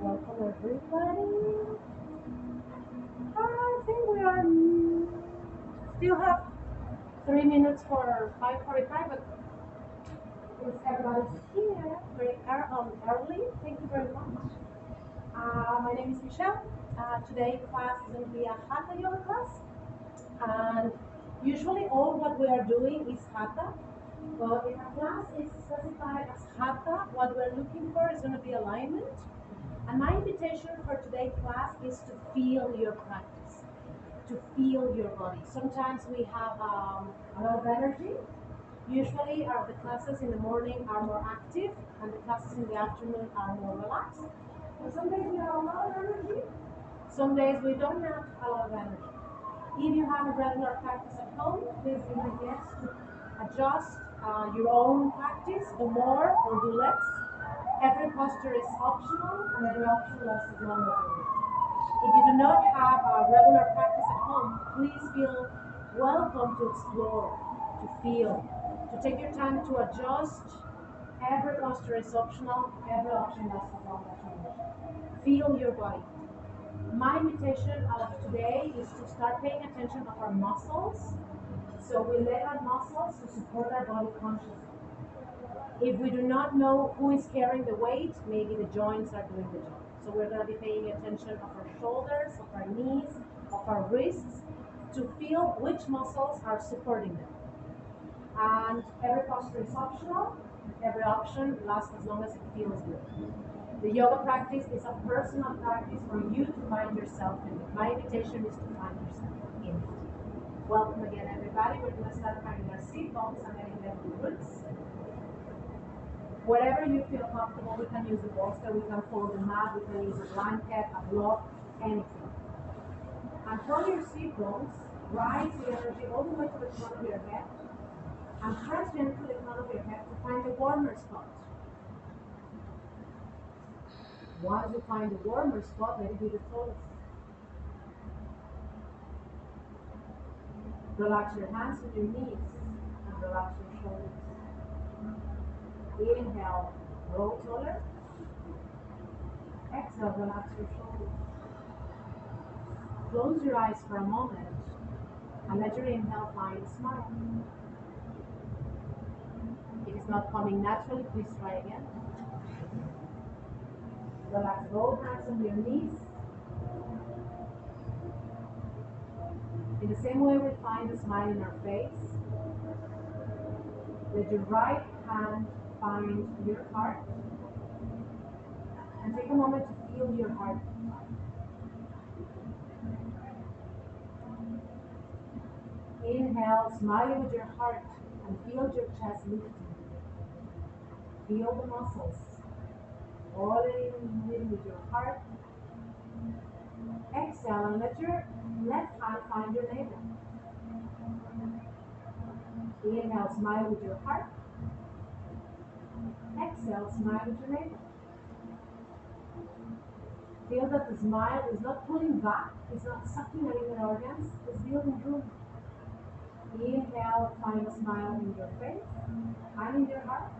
Welcome everybody. I think we are still have 3 minutes for 5:45, but if everybody's here very early, thank you very much. My name is Michelle. Today class is going to be a Hatha yoga class, and usually all what we are doing is Hatha. But if a class is specified as Hatha, what we're looking for is going to be alignment. And my invitation for today's class is to feel your practice, to feel your body. Sometimes we have a lot of energy. Usually the classes in the morning are more active and the classes in the afternoon are more relaxed. And some days we have a lot of energy, some days we don't have a lot of energy. If you have a regular practice at home, please give me yes to adjust your own practice, do more or do less. Every posture is optional and every option lasts as long as you need. If you do not have a regular practice at home, please feel welcome to explore, to feel, to take your time to adjust. Every posture is optional, every option lasts as long as you need. Feel your body. My invitation of today is to start paying attention of our muscles. So we let our muscles to support our body consciously. If we do not know who is carrying the weight, maybe the joints are doing the job. So we're going to be paying attention of our shoulders, of our knees, of our wrists, to feel which muscles are supporting them. And every posture is optional. Every option lasts as long as it feels good. The yoga practice is a personal practice for you to find yourself in it. My invitation is to find yourself in it. Welcome again, everybody. We're going to start finding our seatbelts and getting them to roots. Wherever you feel comfortable, we can use the bolster, we can fold the mat, we can use a blanket, a block, anything. And from your seatbelts, rise the energy all the way to the front of your head, and press gently the front of your head to find the warmer spot. Once you find the warmer spot, let it be the tallest. Relax your hands and your knees, and relax your shoulders. Inhale, grow taller. Exhale, relax your shoulders. Close your eyes for a moment and let your inhale find a smile. If it's not coming naturally, please try again. Relax both hands on your knees. In the same way we find a smile in our face, let your right hand find your heart and take a moment to feel your heart. Inhale, smiling with your heart and feel your chest lifting. Feel the muscles. All in with your heart. Exhale and let your left hand find your navel. Inhale, smile with your heart. Exhale, smile with your navel. Feel that the smile is not pulling back, it's not sucking any of the organs, it's building room. Inhale, find a smile in your face and in your heart.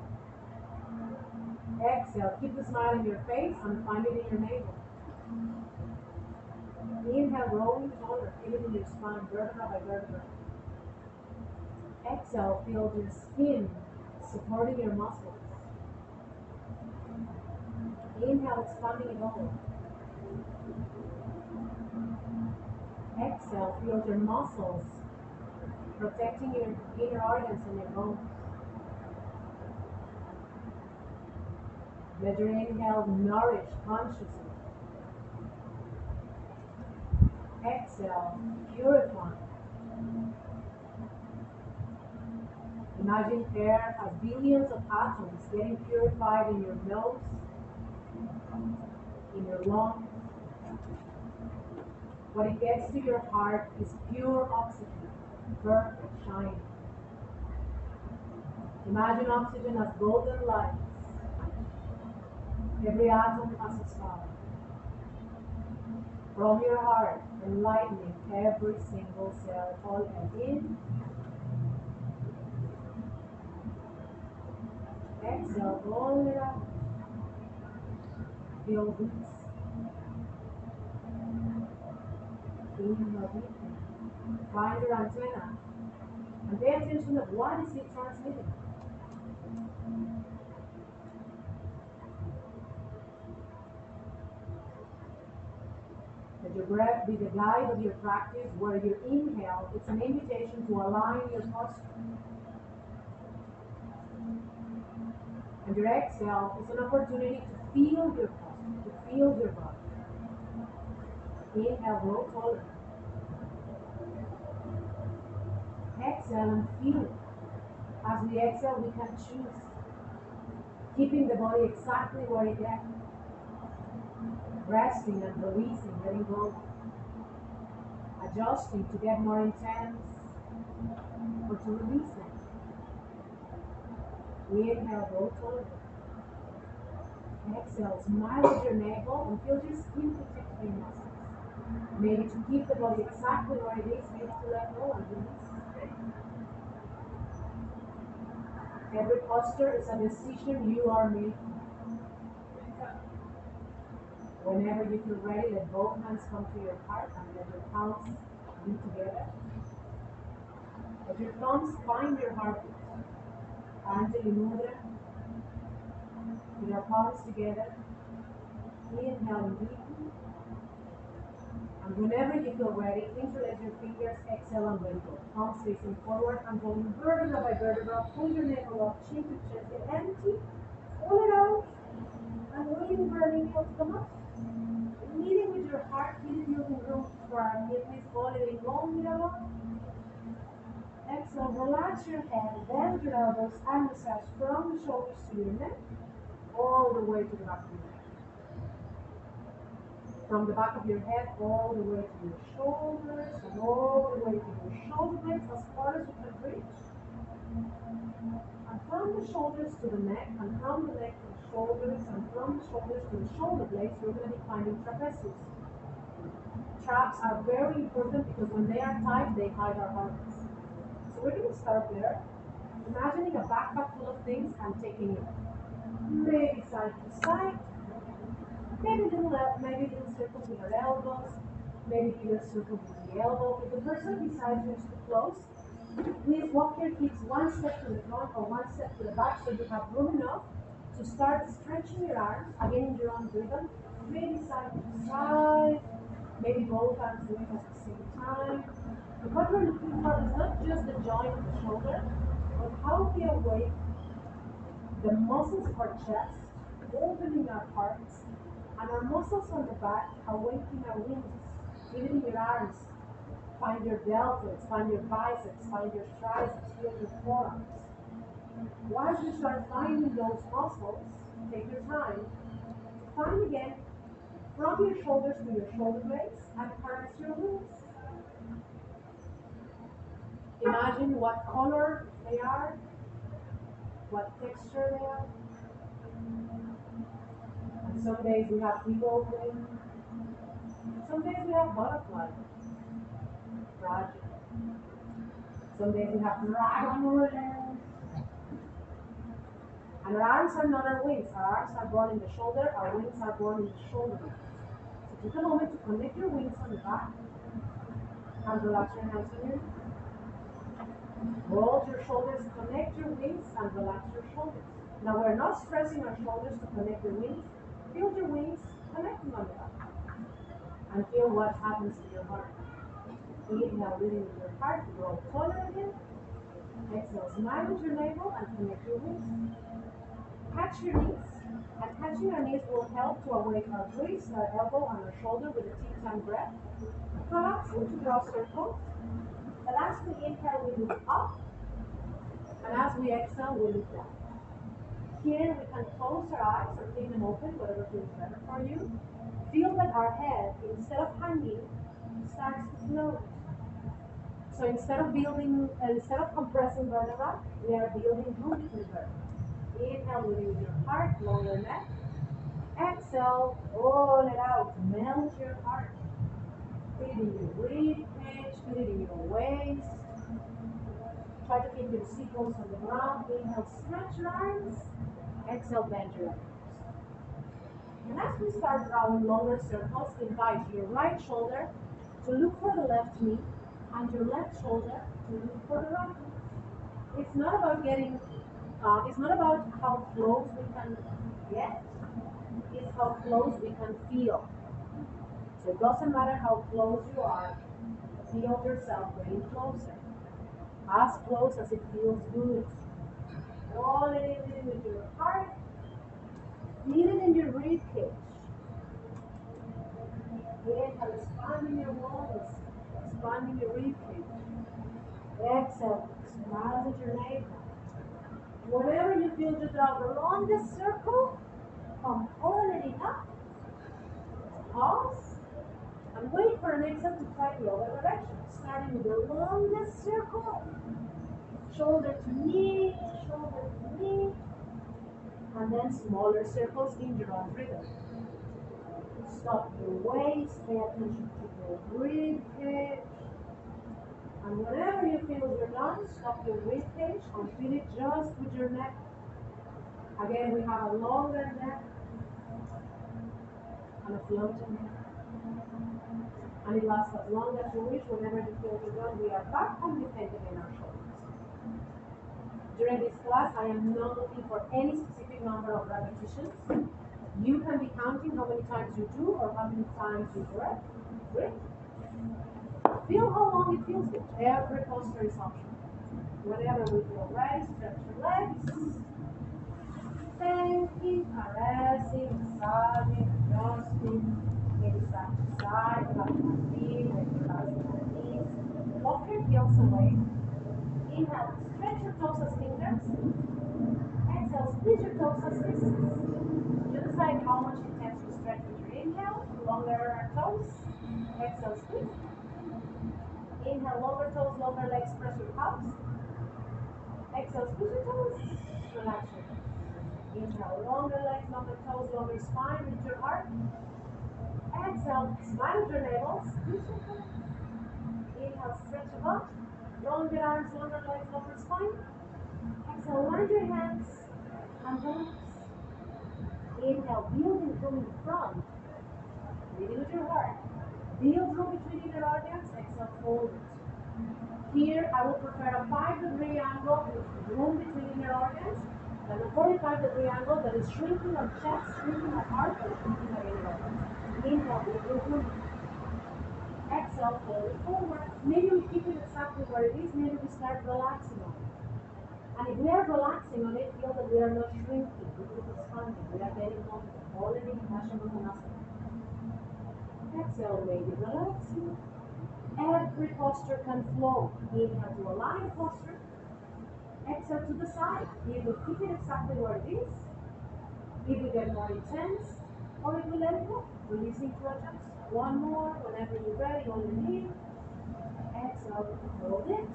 Exhale, keep the smile in your face and find it in your navel. Inhale, rolling taller, feel it in your spine, vertebra by vertebra. Exhale, feel your skin supporting your muscles. Inhale, expanding it all. Exhale, feel your muscles protecting your inner organs and your bones. Let your inhale nourish consciously. Exhale, purify. Imagine air as billions of atoms getting purified in your nose, in your lungs. When it gets to your heart is pure oxygen, perfect, shiny. Imagine oxygen as golden light. Every atom has a star. From your heart, enlightening every single cell, all and in. Exhale, roll it out. Feel this. Inhale deeply. Find your antenna. And pay attention to what is it transmitting. Let your breath be the guide of your practice, where your inhale is an invitation to align your posture. And your exhale is an opportunity to feel your posture, to feel your body. Inhale, grow taller. Exhale and feel it. As we exhale, we can choose, keeping the body exactly where it is. Resting and releasing, letting go. Adjusting to get more intense or to release it. Inhale, grow taller. Exhale, smile at your navel and feel your skin protect your muscles. Maybe to keep the body exactly where it is, maybe to let go and release. Every posture is a decision you are making. Whenever you feel ready, let both hands come to your heart and let your palms be together. Let your thumbs find your heartbeat. Anjali Mudra. With our palms together. Inhale deeply. And whenever you feel ready, interlace your fingers, exhale and let go. Palms facing forward and rolling vertebra by vertebra. Pull your navel up, chin to chest, get empty. Pull it out. And waiting for an inhale to come up. Leading with your heart, keep using room for our kidneys, following long middle. Exhale, relax your head, bend your elbows, and massage from the shoulders to your neck, all the way to the back of your head. From the back of your head, all the way to your shoulders, and all the way to your shoulder blades, as far as you can reach. And from the shoulders to the neck, and from the neck to the shoulders, and from the shoulders to the shoulder blades, you're going to be finding trapezius. Traps are very important because when they are tight, they hide our hearts. So we're going to start there, imagining a backpack full of things and taking it maybe side to side, maybe little circles with our elbows, maybe do a circle with the elbow. If the person beside you is too close, please walk your hips one step to the front or one step to the back so you have room enough to start stretching your arms, again in your own rhythm, maybe side to side, maybe both arms doing at the same time. But what we're looking for is not just the joint of the shoulder, but how we awake the muscles of our chest, opening our hearts, and our muscles on the back, awakening our wings, even in your arms. Find your deltoids, find your biceps, find your triceps, feel your forearms. Once you start finding those muscles, take your time to find again from your shoulders to your shoulder blades and caress your wings. Imagine what color they are, what texture they are. And some days we have eagle wings, some days we have butterfly, fragile. Some days we have dragon wings. And our arms are not our wings. Our arms are born in the shoulder, our wings are born in the shoulder. So take a moment to connect your wings on the back and relax your hands on your knees. Roll your shoulders, connect your wings, and relax your shoulders. Now we're not stressing our shoulders to connect the wings. Feel your wings connecting on the back. And feel what happens to your heart. Inhale, breathing with your heart, grow taller again. Exhale, smile with your navel and connect your wings. catch your knees. And catching our knees will help to awake our wrist, our elbow, and our shoulder with a deep time breath. Collapsing to draw circles. And as we inhale, we look up. And as we exhale, we look down. Here we can close our eyes or leave them open, whatever feels better for you. Feel that our head, instead of hanging, starts to float. So instead of compressing vertebra, we are building room between vertebra. Inhale, moving your heart, longer neck. Exhale, roll it out, melt your heart. Feel it in your rib cage, feel it in your waist. Try to keep your C-bones on the ground. Inhale, stretch your arms. Exhale, bend your elbows. And as we start drawing longer circles, invite your right shoulder to look for the left knee and your left shoulder to look for the right knee. It's not about how close we can get, it's how close we can feel. So it doesn't matter how close you are, feel yourself getting closer. As close as it feels good. Roll it in with your heart. Feel it in your rib cage. Inhale, expanding your lungs, expanding your rib cage. Exhale, smile with your navel. Whenever you feel to draw the longest circle, come all it up. Pause. And wait for an exhale to try the other direction. Starting with the longest circle. Shoulder to knee, shoulder to knee. And then smaller circles in your own rhythm. Stop your waist, pay attention to your rib cage. And whenever you feel you're done, stop your rib cage and feel it just with your neck. Again, we have a longer neck and a floating neck. And it lasts as long as you wish. Whenever you feel you're done, we are back and we take again our shoulders. During this class, I am not looking for any specific number of repetitions. You can be counting how many times you do or how many times you breathe. Feel how long it feels good. Every posture is optional. Whenever we feel ready, stretch your legs. Thanking, caressing, massaging, adjusting, maybe side to side, touch my feet, maybe touching my knees. Walk your heels away. Inhale, stretch your toes as fingers. Exhale, split your toes as fists. You decide how much intense you stretch with your inhale. Longer toes. Exhale, split. Inhale, longer toes, longer legs, press your calves. Exhale, split your toes. Relax your toes. Inhale, longer legs, longer toes, longer spine with your heart. Exhale, smile with your navel. Split your toes. Inhale, stretch your butt. Longer arms, longer legs, longer spine. Exhale, wind your hands and relax. Inhale, building from in front. Breathing with your heart. Build room between inner organs. Exhale, fold it. Here, I will prefer a 5-degree angle with room between inner organs than a 45-degree angle that is shrinking our chest, shrinking our heart, and shrinking our inner organs. Inhale, build room. Exhale, fold it forward. Maybe we keep it exactly where it is. Maybe we start relaxing on it. And if we are relaxing on it, feel that we are not shrinking, we keep expanding, we are getting longer, already Hashanah. Exhale, maybe relaxing. Every posture can flow. Inhale to align the posture. Exhale to the side. If we keep it exactly where it is, if we get more intense, or if we let it go, releasing to adjust. One more, whenever you're ready, on your knee. Exhale, hold it.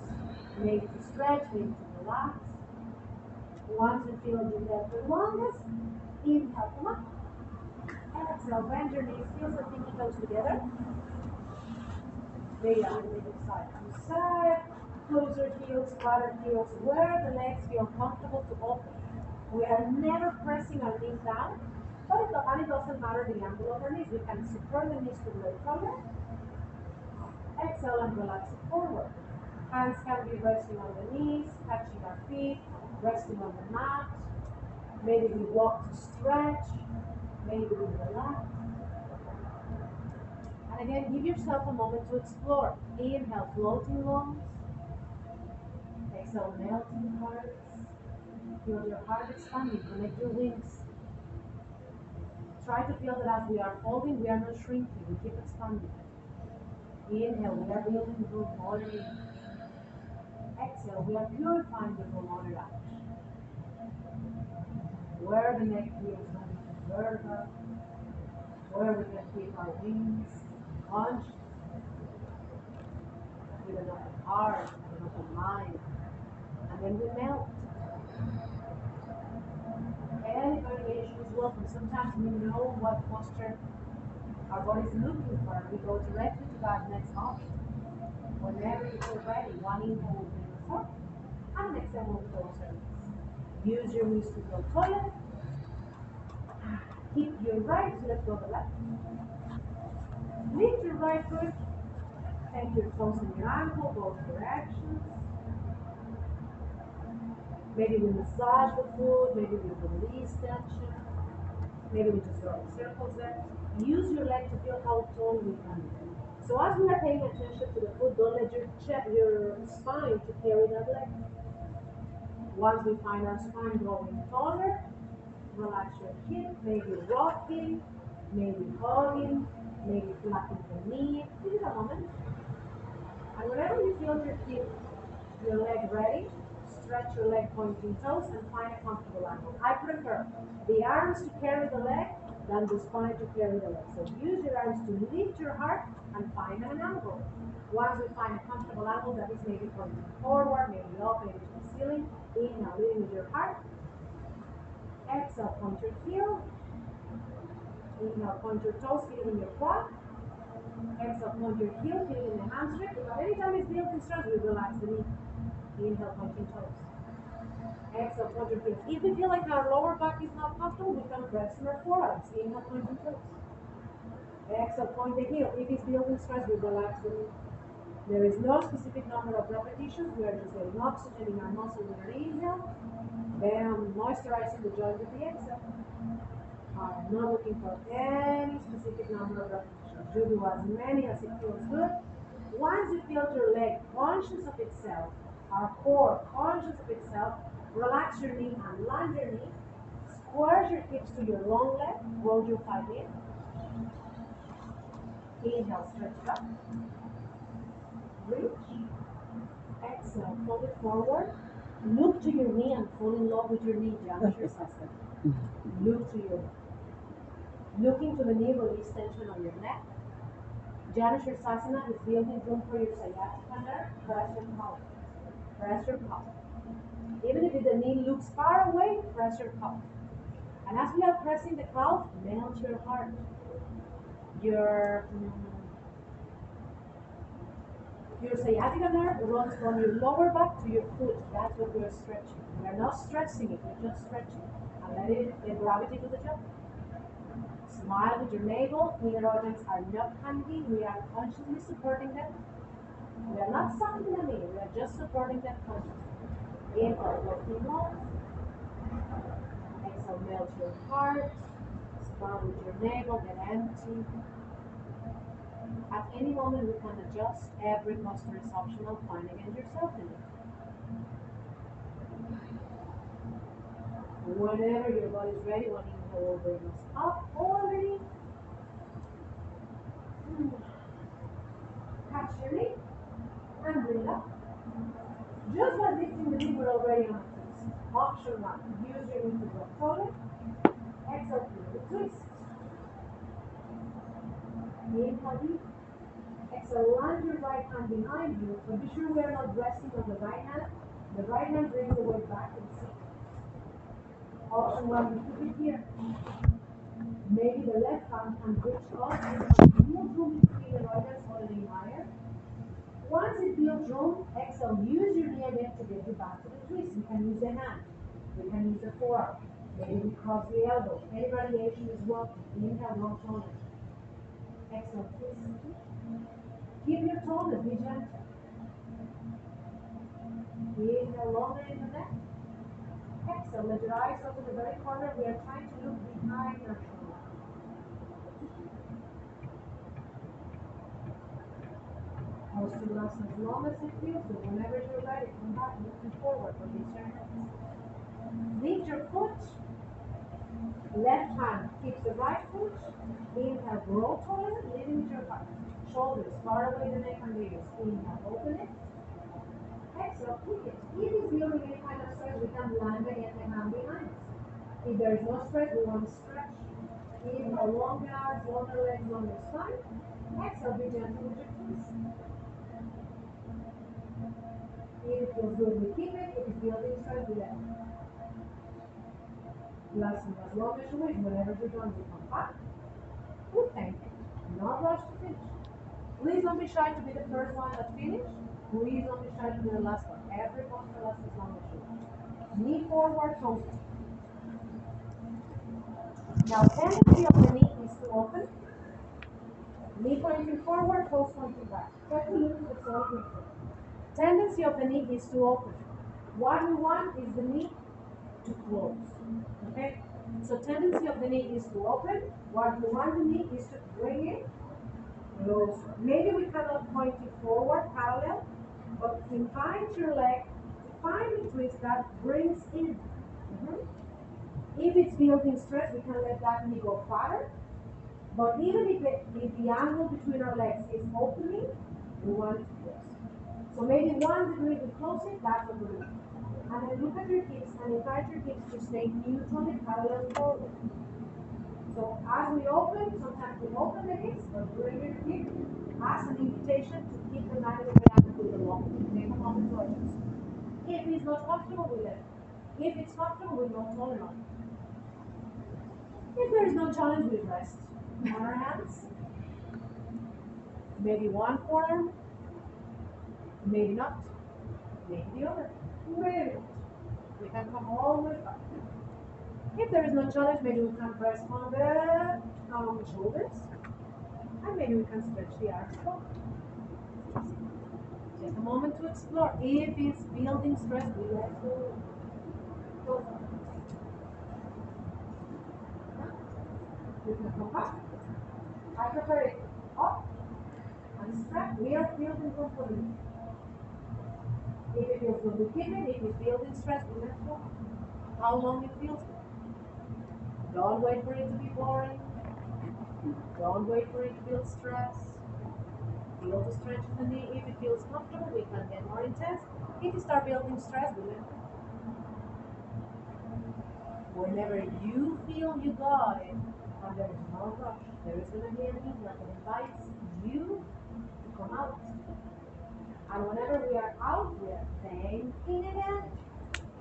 Maybe to stretch, maybe to relax. Once you feel you get the longest, inhale, come up. Exhale, bend your knees, feel the pinky toes together. Maybe I'm going to move side to side. Close your heels, flatter heels, where the legs feel comfortable to open. We are never pressing our knees down, but it doesn't matter the angle of our knees. We can support the knees to the shoulder. Exhale and relax it forward. Hands can be resting on the knees, touching our feet, resting on the mat. Maybe we walk to stretch. Maybe we relax. And again, give yourself a moment to explore. Inhale, floating lungs. Exhale, melting hearts. Feel your heart expanding. Connect your wings. Try to feel that as we are folding, we are not shrinking. We keep expanding. Inhale, we are building room, holding. Exhale, we are purifying the room, on it out. Where the neck feels going to vertebra, where we can keep our wings conscious with an open heart, an open mind, and then we melt. Any variation is welcome. Sometimes we know what posture our body is looking for, and we go directly to that next option. Whenever you feel ready, one inhale will bring us up, and an exhale will close our knees. Use your knees to go taller. Keep your right, let go the left. Lift your right foot, take your toes and your ankle, both directions. Maybe we massage the foot, maybe we release tension, maybe we just draw circles there. Use your leg to feel how tall we can be. So as we are paying attention to the foot, don't let your spine to carry that leg. Once we find our spine growing taller, relax your hip, maybe rocking, maybe hugging, maybe flapping the knee. Give it a moment. And whenever you feel your hip, your leg ready, stretch your leg pointing toes and find a comfortable angle. I prefer the arms to carry the leg than the spine to carry the leg. So use your arms to lift your heart and find an angle. Once we find a comfortable angle that is maybe pointing forward, maybe up, maybe to the ceiling, inhale, leading with your heart. Exhale, point your heel. Inhale, point your toes, feeling your quad. Exhale, point your heel, feeling the hamstring. If at any time it's building strength, we relax the knee. Inhale, pointing toes. Exhale, point your heels. If we feel like our lower back is not comfortable, we can press in our forearms. Inhale, pointing toes. Exhale, point the heel. If it's building stress, we relax the knee. There is no specific number of repetitions. We are just getting oxygen in our muscle with our inhale. Then moisturizing the joint with the exhale. I'm not looking for any specific number of repetitions. You do as many as it feels good. Once you feel your leg conscious of itself, our core conscious of itself, relax your knee and land your knee. Square your hips to your long leg. Roll your thigh in. Inhale, stretch it up. Reach. Exhale, fold it forward. Look to your knee and fall in love with your knee. Janushirsasana. Look to your knee. Looking to the knee, release tension on your neck. Janushirsasana is building room for your sciatica nerve. Press your pelvis. Press your pelvis. Even if the knee looks far away, press your pelvis. And as we are pressing the calf, melt your heart. Your sciatica nerve runs from your lower back to your foot. That's what we're stretching. We are not stretching it, we're just stretching. And let gravity do the job. Smile with your navel. Inner organs are not hanging. We are consciously supporting them. We are not sucking them in. We are just supporting them consciously. Inhale, working long. Exhale, melt your heart. Smile with your navel. Get empty. At any moment, we can adjust. Every posture is optional. Find again yourself in it. Whenever your body is ready, one inhale will bring us up already. Catch your knee and bring up. Just by lifting the knee, we're already on a twist. Option one, use your knee to go forward. Exhale, feel the twist. Inhale deep. Exhale, land your right hand behind you, but be sure we are not resting on the right hand. The right hand brings the weight back and sit. Option one, you keep it here. Maybe the left hand can reach up and move room between the right hand holding higher. Once it feels room, exhale, use your knee again to get you back to the twist. You can use the hand, you can use the forearm, maybe we cross the elbow. Any variation is welcome. Inhale, long tonus. Exhale, twist. Keep your tonus, be gentle. Inhale, longer in the neck. Exhale, let your eyes open the very corner. We are trying to look behind our shoulder. Pose to last as long as it feels, so whenever you're ready, come back, moving forward, release your hands. Lift your foot. Left hand keeps the right foot. Inhale, grow taller. Limit your shoulders far away the neck and the ears. Inhale, open it. Exhale, kick it. If it's building any kind of stress, we can land again the hand behind. If there is no stress, we want to stretch. Inhale, longer arms, longer legs, longer spine. Exhale, be gentle with your toes. If it feels good, we keep it. If it's building stress, we let it. Lasting as long as you wish. Whenever you're done, we come back. We thank you. Not rush to finish. Please don't be shy to be the first one that finished. Please don't be shy to be the last one. Every posture lasts as long as you wish. Knee forward, toes. Now, tendency of the knee is to open. Knee pointing forward, toes pointing back. Try to look at the floor. Tendency of the knee is to open. What we want is the knee to close. Okay? So tendency of the knee is to open. What we want the knee is to bring it closer. Maybe we cannot point it forward parallel, but incline your leg to find the twist that brings in. If it's building stress, we can let that knee go farther. But even if the angle between our legs is opening, we want it to close. So maybe 1 degree we close it, that's what we're doing. And then look at your hips and invite your hips to stay neutral and parallel forward. So as we open, sometimes we open the hips, but bring your hip as an invitation to keep the 90-degree angle with the long. Take a moment to adjust. If it's not comfortable, we let it. If it's comfortable, we don't tolerate. If there is no challenge, we rest on our hands. Maybe one forearm, maybe not, maybe the other, maybe not. We can come all the way back. If there is no challenge, maybe we can press on the shoulders, and maybe we can stretch the arms forward. Take a moment to explore. If it's building stress, we let go. Go for it. We can come back. I prefer it up and stretch. We are building comfortably. If it feels good, we keep it. If it's building stress, we let go. How long it feels good. Don't wait for it to be boring. Don't wait for it to build stress. Feel the stretch in the knee. If it feels comfortable, we can get more intense. If you start building stress, we let go. Whenever you feel you got it, and there is no rush, there is going to be a knee that invites you to come out. And whenever we are out, we are thanking again,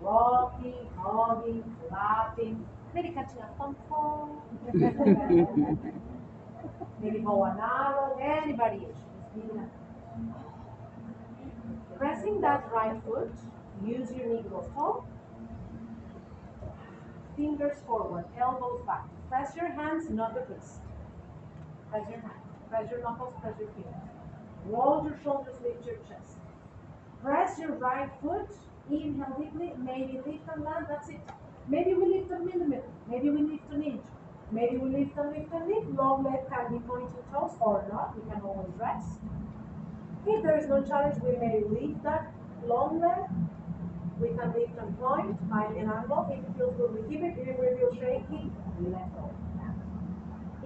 rocking, hugging, laughing, maybe catching a phone call, maybe bow and arrow, any variation. Pressing that right foot, use your knee goes tall. Fingers forward, elbows back. Press your hands, not the wrist. Press your hands. Press your knuckles, press your fingers. Roll your shoulders, lift your chest. Press your right foot, inhale deeply, maybe lift and land, that's it. Maybe we lift a millimeter, maybe we lift an inch. Maybe we lift and lift and lift. Long leg can be pointing toes or not, we can always rest. If there is no challenge, we may lift that long leg. We can lift and point, find an angle. If it feels good, we keep it. If it feels shaky, we let go.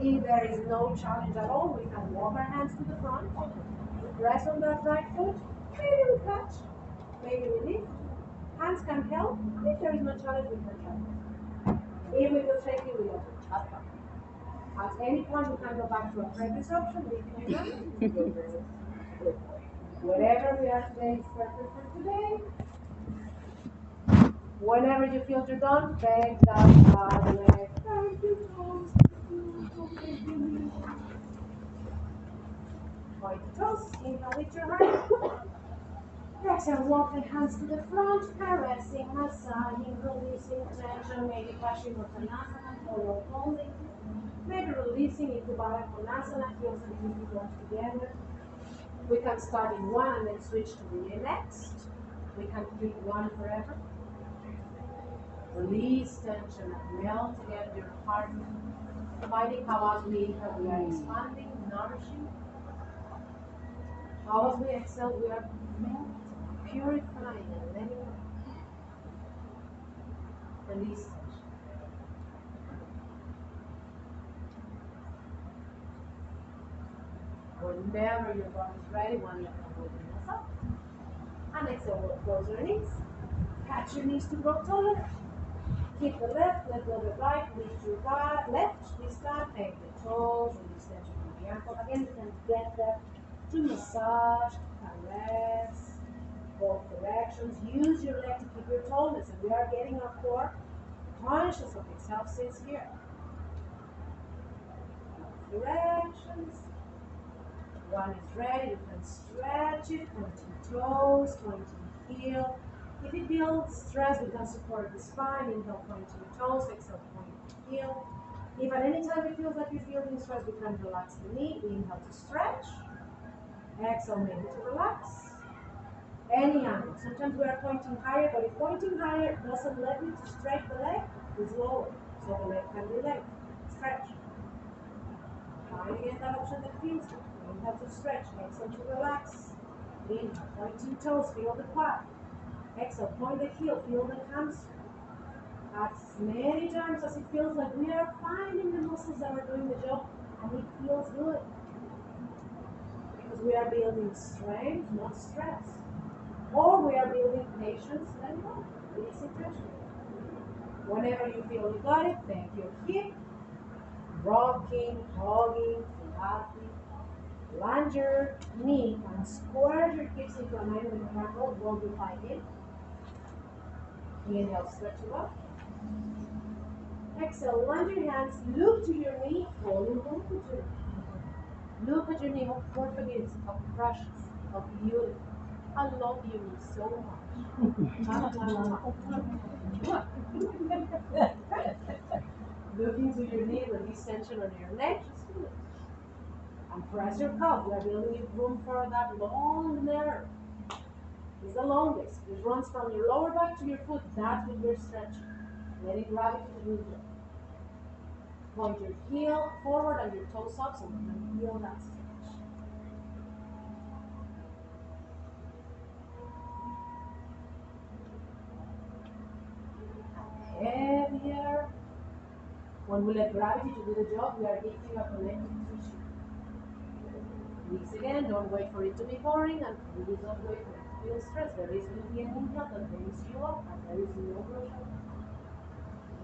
If there is no challenge at all, we can walk our hands to the front, press on that right foot, maybe we catch, maybe we lift. Hands can help. If there is no challenge, we can try. If we feel shaky, we let it. That's fine. At any point, we can go back to a previous option. We can whatever we are today is perfect for today. Whenever you feel you're done, bend that side leg. Thank you, toes. Point the toes. Inhale with your heart. Exhale, walk the hands to the front, caressing, massaging, releasing tension, maybe Paschimottanasana or holding. Maybe releasing into Baddha Konasana, feels like we go together. We can start in one and then switch to the next. We can keep one forever. Release tension and melt again your heart. Finding how as we inhale, we are expanding, nourishing. How as we exhale, we are melting, purifying, and letting go. Release. Whenever your body is ready, one leg can open us up. And exhale, we'll close your knees. Catch your knees to grow taller. Keep the left, let go the right, lift your right, left this time, take the toes, release tension from the ankle. Again, you can get that to massage, caress, both directions. Use your leg to keep your toneness, and we are getting our core conscious of itself since here. Both directions. One is ready, you can stretch it, pointing toes, pointing heel. If it builds stress, we can support the spine, inhale, pointing toes, exhale, pointing heel. If at any time it feels like it's building stress, we can relax the knee, inhale to stretch, exhale maybe to relax. Any angle. Sometimes we are pointing higher, but if pointing higher doesn't let me to stretch the leg, it's lower. So the leg can be length. Stretch. Find again that option that feels good. Inhale to stretch, exhale to relax. Inhale, pointing toes, feel the quad. Exhale, point the heel, feel the hamstring. As many times as it feels like we are finding the muscles that are doing the job, and it feels good. Because we are building strength, not stress. Or we are building patience and love. Release tension. Whenever you feel you got it, take your hip, rocking, hogging, flapping. Lunge your knee and square your hips into a 90-degree angle. Roll your thigh in. Inhale, stretch it up. Exhale, lunge your hands, look to your knee, holding both of your knee. Look at your knee, how perfect it is, how precious, how beautiful. I love your knee so much. Look into your knee, release tension on your neck. And press your calf. We are building room for that long nerve. It's the longest. It runs from your lower back to your foot. That's what we're stretching. Letting gravity do the job. Point your heel forward and your toes up so we can feel that stretch. Heavier. When we let gravity to do the job, we are lifting up connective tissue. Release again, don't wait for it to be boring, and please don't wait for it to feel stressed. There is going to be an inhale that brings you up, and there is no pressure.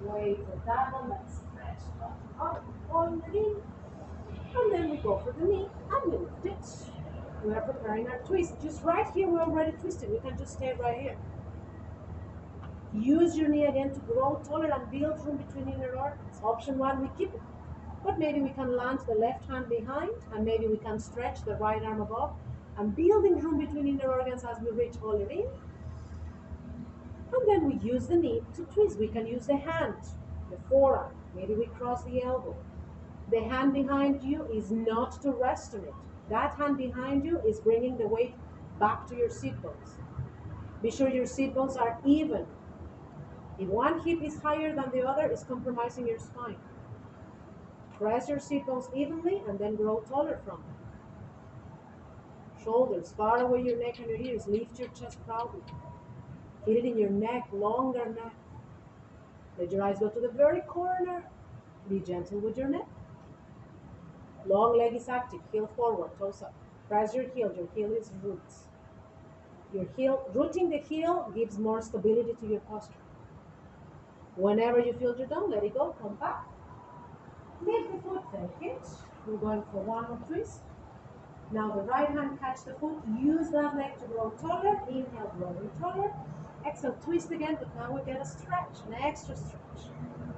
Wait for that one that's stretched up on the knee. And then we go for the knee, and we lift it. We are preparing our twist. Just right here, we're already twisted. We can just stay right here. Use your knee again to grow taller and build room between inner organs. Option one, we keep it. But maybe we can land the left hand behind, and maybe we can stretch the right arm above, and building room between inner organs as we reach all it in. And then we use the knee to twist. We can use the hand, the forearm. Maybe we cross the elbow. The hand behind you is not to rest on it. That hand behind you is bringing the weight back to your sit bones. Be sure your sit bones are even. If one hip is higher than the other, it's compromising your spine. Press your sit bones evenly and then grow taller from them. Shoulders far away your neck and your ears. Lift your chest proudly. Feel it in your neck, longer neck. Let your eyes go to the very corner. Be gentle with your neck. Long leg is active. Heel forward, toes up. Press your heel. Your heel is roots. Your heel, rooting the heel gives more stability to your posture. Whenever you feel you're done, let it go. Come back. Lift the foot, take it. We're going for one more twist. Now the right hand catch the foot. Use that leg to grow taller. Inhale, growing taller. Exhale, twist again, but now we get a stretch, an extra stretch.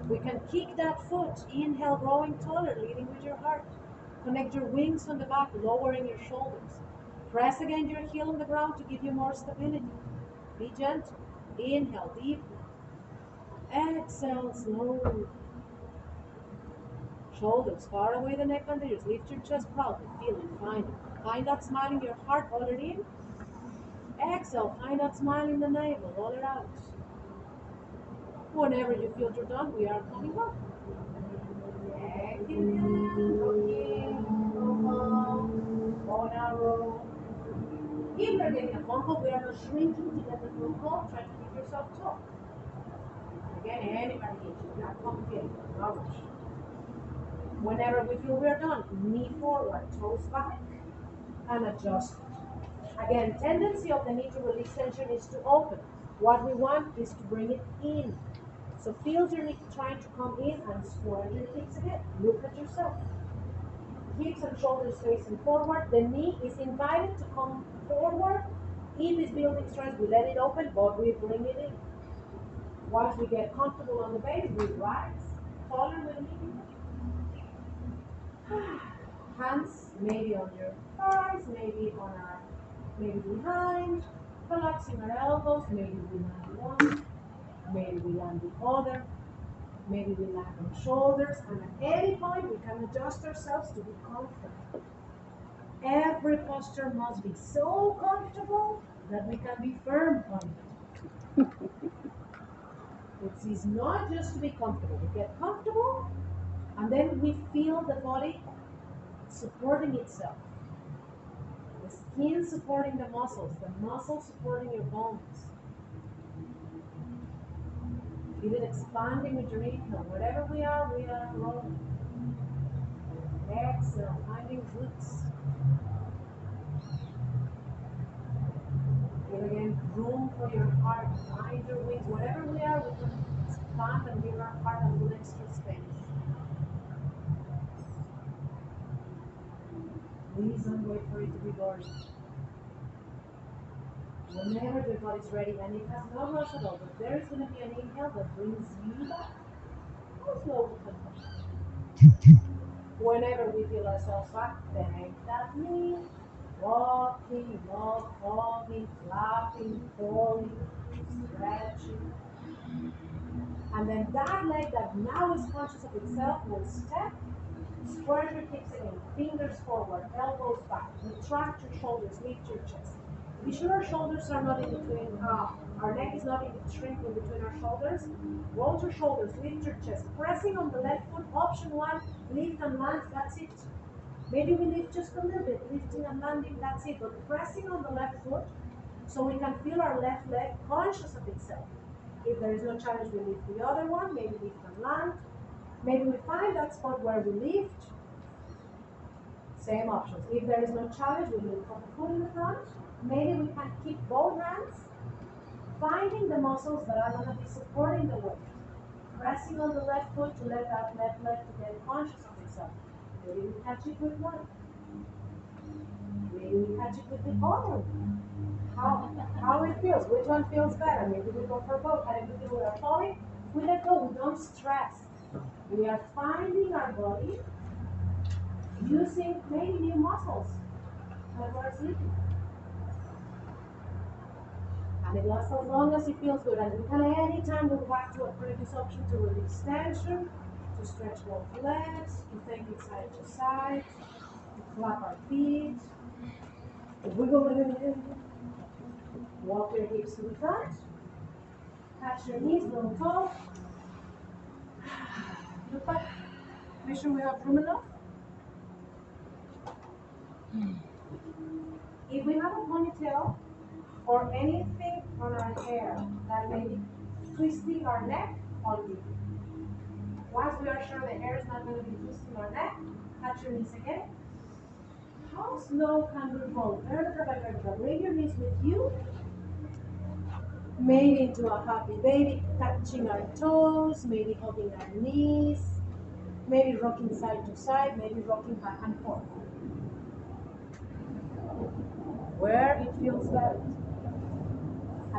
We can kick that foot. Inhale, growing taller, leading with your heart. Connect your wings on the back, lowering your shoulders. Press again your heel on the ground to give you more stability. Be gentle. Inhale deeply. Exhale slowly. Shoulders far away the neck and the ears. Lift your chest proudly. Feel it. Find it. Find that smile in your heart. All it in. Exhale. Find that smile in the navel. All it out. Whenever you feel you're done, we are coming up. Neck in hand. Rocking. Bone arrow. If you're getting a phone call, we are not shrinking to get the phone call. Try to keep yourself tall. Again, anybody needs to not complicated, no rush. Whenever we feel we're done, knee forward, toes back, and adjust. Again, tendency of the knee to release tension is to open. What we want is to bring it in. So feel your knee trying to come in and square your hips again. Look at yourself. Hips and shoulders facing forward. The knee is invited to come forward. If it's building strength, we let it open, but we bring it in. Once we get comfortable on the base, we rise, taller with the knee. Hands maybe on your thighs, maybe behind, relaxing our elbows, maybe we land one, maybe we land the other, maybe we land on shoulders, and at any point we can adjust ourselves to be comfortable. Every posture must be so comfortable that we can be firm on it. It is not just to be comfortable. We get comfortable, and then we feel the body supporting itself. The skin supporting the muscles supporting your bones. Feel it expanding with your inhale. Wherever we are rolling. Exhale, finding roots. Feel again room for your heart. Find your wings. Wherever we are, we can expand and give our heart a little extra space. Please don't wait for it to be boring. Whenever your body's ready, and it has no rush at all, but there is going to be an inhale that brings you back. Go slow with the Whenever we feel ourselves back, bend that knee. Walking, holding, flapping, falling, stretching. And then that leg that now is conscious of itself will step. Square your hips again, fingers forward, elbows back, retract your shoulders, lift your chest. Be sure our shoulders are not in between, our neck is not in between our shoulders. Roll your shoulders, lift your chest. Pressing on the left foot, option one, lift and land, that's it. Maybe we lift just a little bit, lifting and landing, that's it. But pressing on the left foot so we can feel our left leg conscious of itself. If there is no challenge, we lift the other one, maybe lift and land. Maybe we find that spot where we lift. Same options. If there is no challenge, we lift from the foot in the front. Maybe we can keep both hands, finding the muscles that are going to be supporting the weight. Pressing on the left foot to let that left leg to get conscious of itself. Maybe we catch it with one. Maybe we catch it with the other. How it feels. Which one feels better? Maybe we go for both. And if we feel we are falling, we let go. We don't stress. We are finding our body using maybe new muscles that we're sleeping. And it lasts as long as it feels good. And we can anytime go back to a previous option to release tension, to stretch both legs, to take it side to side, to flap our feet, to wiggle a little bit. Walk your hips to the front. Catch your knees, little toe. Look back. Make sure we have room enough. If we have a ponytail or anything on our hair that may be twisting our neck, undo. Once we are sure the hair is not going to be twisting our neck, catch your knees again. How slow can we roll? Vertebra by vertebra. Bring your knees with you. Maybe into a happy baby, touching our toes, maybe hugging our knees, maybe rocking side to side, maybe rocking back and forth. Where it feels better.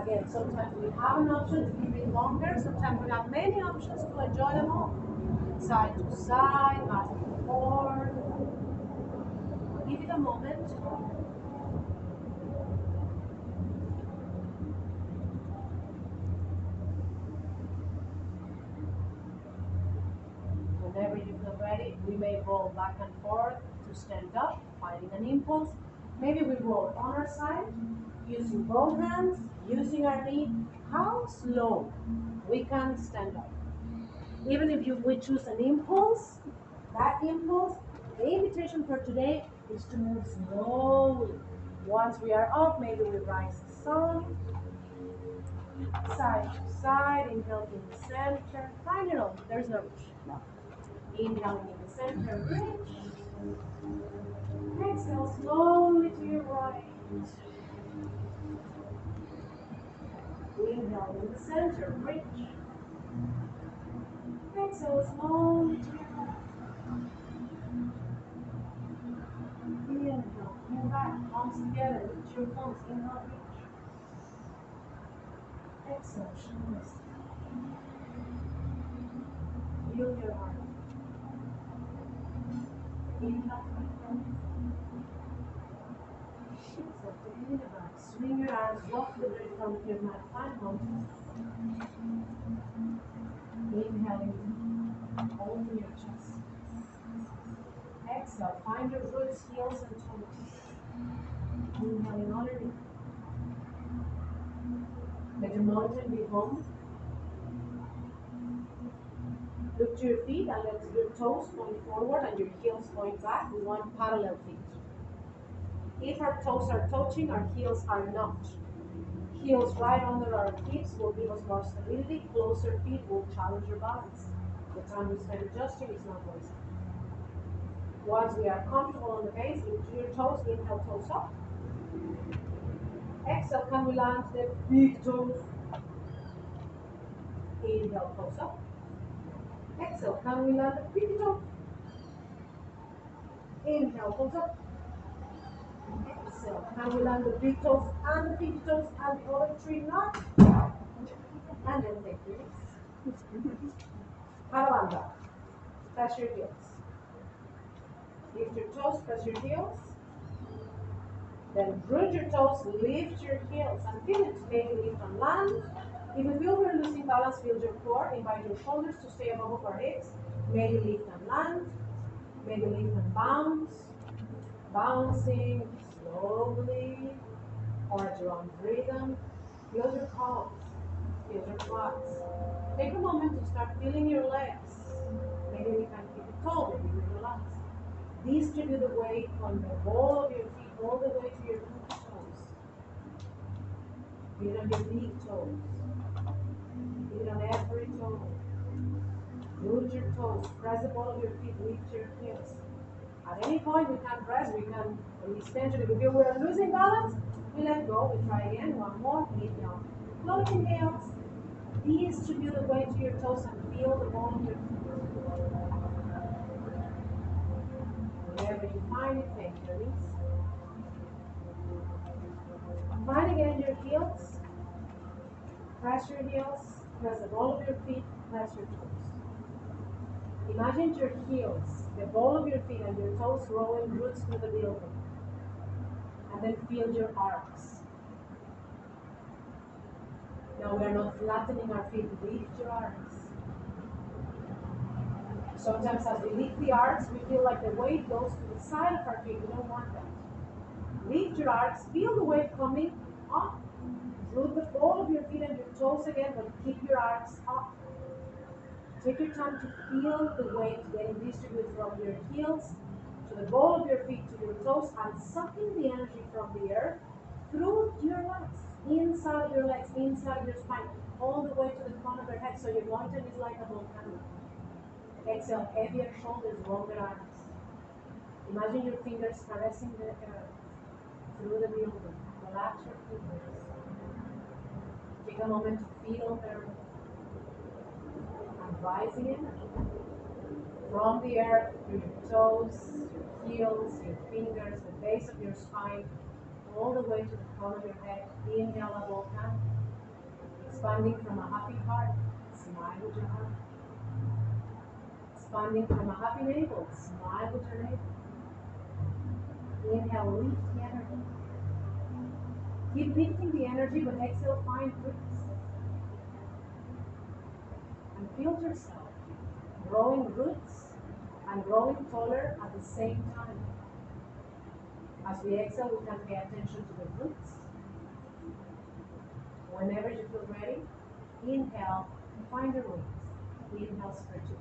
Again, sometimes we have an option to keep it longer, sometimes we have many options to enjoy them all. Side to side, back and forth. Give it a moment. Whenever you feel ready, we may roll back and forth to stand up, finding an impulse. Maybe we roll on our side, using both hands, using our knee. How slow we can stand up. Even if we choose an impulse, that impulse, the invitation for today is to move slowly. Once we are up, maybe we rise some. Side to side, inhale in the center. Find your own. There's no reach. No. Inhaling in the center, reach. Exhale slowly to your right. Inhale in the center, reach. Exhale slowly to your left. Inhale, pull back, palms together, lift your thumbs, inhale, reach. Exhale, shoulder. Feel your heart. Inhale, exhale, take it back. Swing your arms, walk the way from your mat, find mountain. Inhaling, open your chest. Exhale, find your roots, heels, and toes. Inhaling underneath. Let your mountain be home. Look to your feet and let your toes point forward and your heels point back. We want parallel feet. If our toes are touching, our heels are not. Heels right under our hips will give us more stability. Closer feet will challenge your balance. The time we spend adjusting is not wasted. Once we are comfortable on the base, into your toes, inhale, toes up. Exhale, can we land the big toes? Inhale, toes up. Exhale, can we land the big toes? Inhale, toes up. Exhale, can we land the big toes and the pinky toes and the other three not? And then take your knees. Haravanda. Press your heels. Lift your toes, press your heels. Then root your toes, lift your heels, and feel it. Maybe lift and land. If you feel we're losing balance, feel your core. Invite your shoulders to stay above our hips. Maybe lift and land. Maybe lift and bounce. Bouncing slowly or at your own rhythm. Feel your calves. Feel your quads. Take a moment to start feeling your legs. Maybe we can keep it tall, maybe we relax. Distribute the weight on the ball of your feet all the way to your pinky toes. Feel on your big toes. Feel on every toe. Root your toes. Press the ball of your feet. Lift your hips. At any point we can press, we can release tension. If we feel we're losing balance, we let go. We try again. One more. Inhale. Float inhales. Distribute the weight to your toes and feel the ball of your feet. Wherever you find it, take your release. Find again your heels. Press your heels. Press the ball of your feet. Press your toes. Imagine your heels, the ball of your feet and your toes growing roots through the building. And then feel your arcs. Now we are not flattening our feet. Lift your arcs. Sometimes as we lift the arcs, we feel like the weight goes to the side of our feet. We don't want that. Lift your arcs. Feel the weight coming up. Root the ball of your feet and your toes again, but keep your arcs up. Take your time to feel the weight getting distributed from your heels to the ball of your feet to your toes and sucking the energy from the earth through your legs, inside of your legs, inside of your spine, all the way to the front of your head so your mountain is like a volcano. Exhale, heavier shoulders, longer arms. Imagine your fingers caressing the earth through the building. Relax your fingers. Take a moment to feel their rising energy from the earth through your toes, your heels, your fingers, the base of your spine, all the way to the front of your head. Inhale a volcano. Expanding from a happy heart. Smile with your heart. Expanding from a happy navel. Smile with your navel. Inhale, lift the energy. Keep lifting the energy, but exhale, find roots. And feel yourself growing roots and growing taller at the same time. As we exhale, we can pay attention to the roots. Whenever you feel ready, inhale, find the roots. Inhale, stretch it.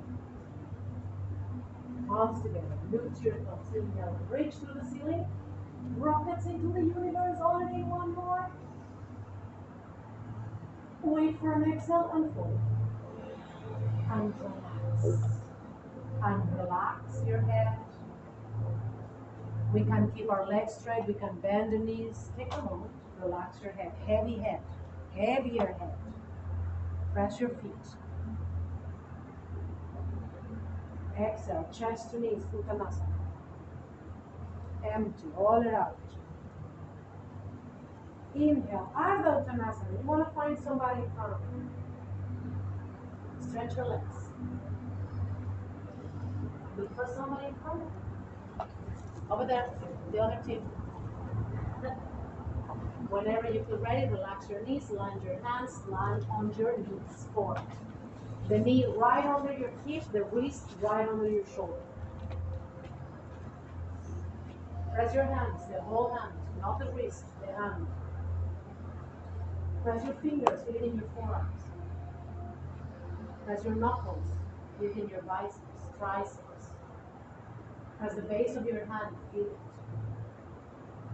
Palms together, lift your thumbs. Inhale, reach through the ceiling. Rockets into the universe. Already one more. Wait for an exhale and fold. And relax. And relax your head. We can keep our legs straight. We can bend the knees. Take a moment. Relax your head. Heavy head. Heavier head. Press your feet. Exhale. Chest to knees. Uttanasana. Empty. All it out. Inhale. Ardha Uttanasana. You want to find somebody in front of you. Stretch your legs. Look for somebody in front of you. Over there. The other team. Whenever you feel ready, relax your knees, land your hands, land on your knees forward. The knee right under your hip, the wrist right under your shoulder. Press your hands, the whole hand, not the wrist, the hand. Press your fingers, feel it in your forearms. Press your knuckles, feel it in your biceps, triceps. Press the base of your hand, feel it.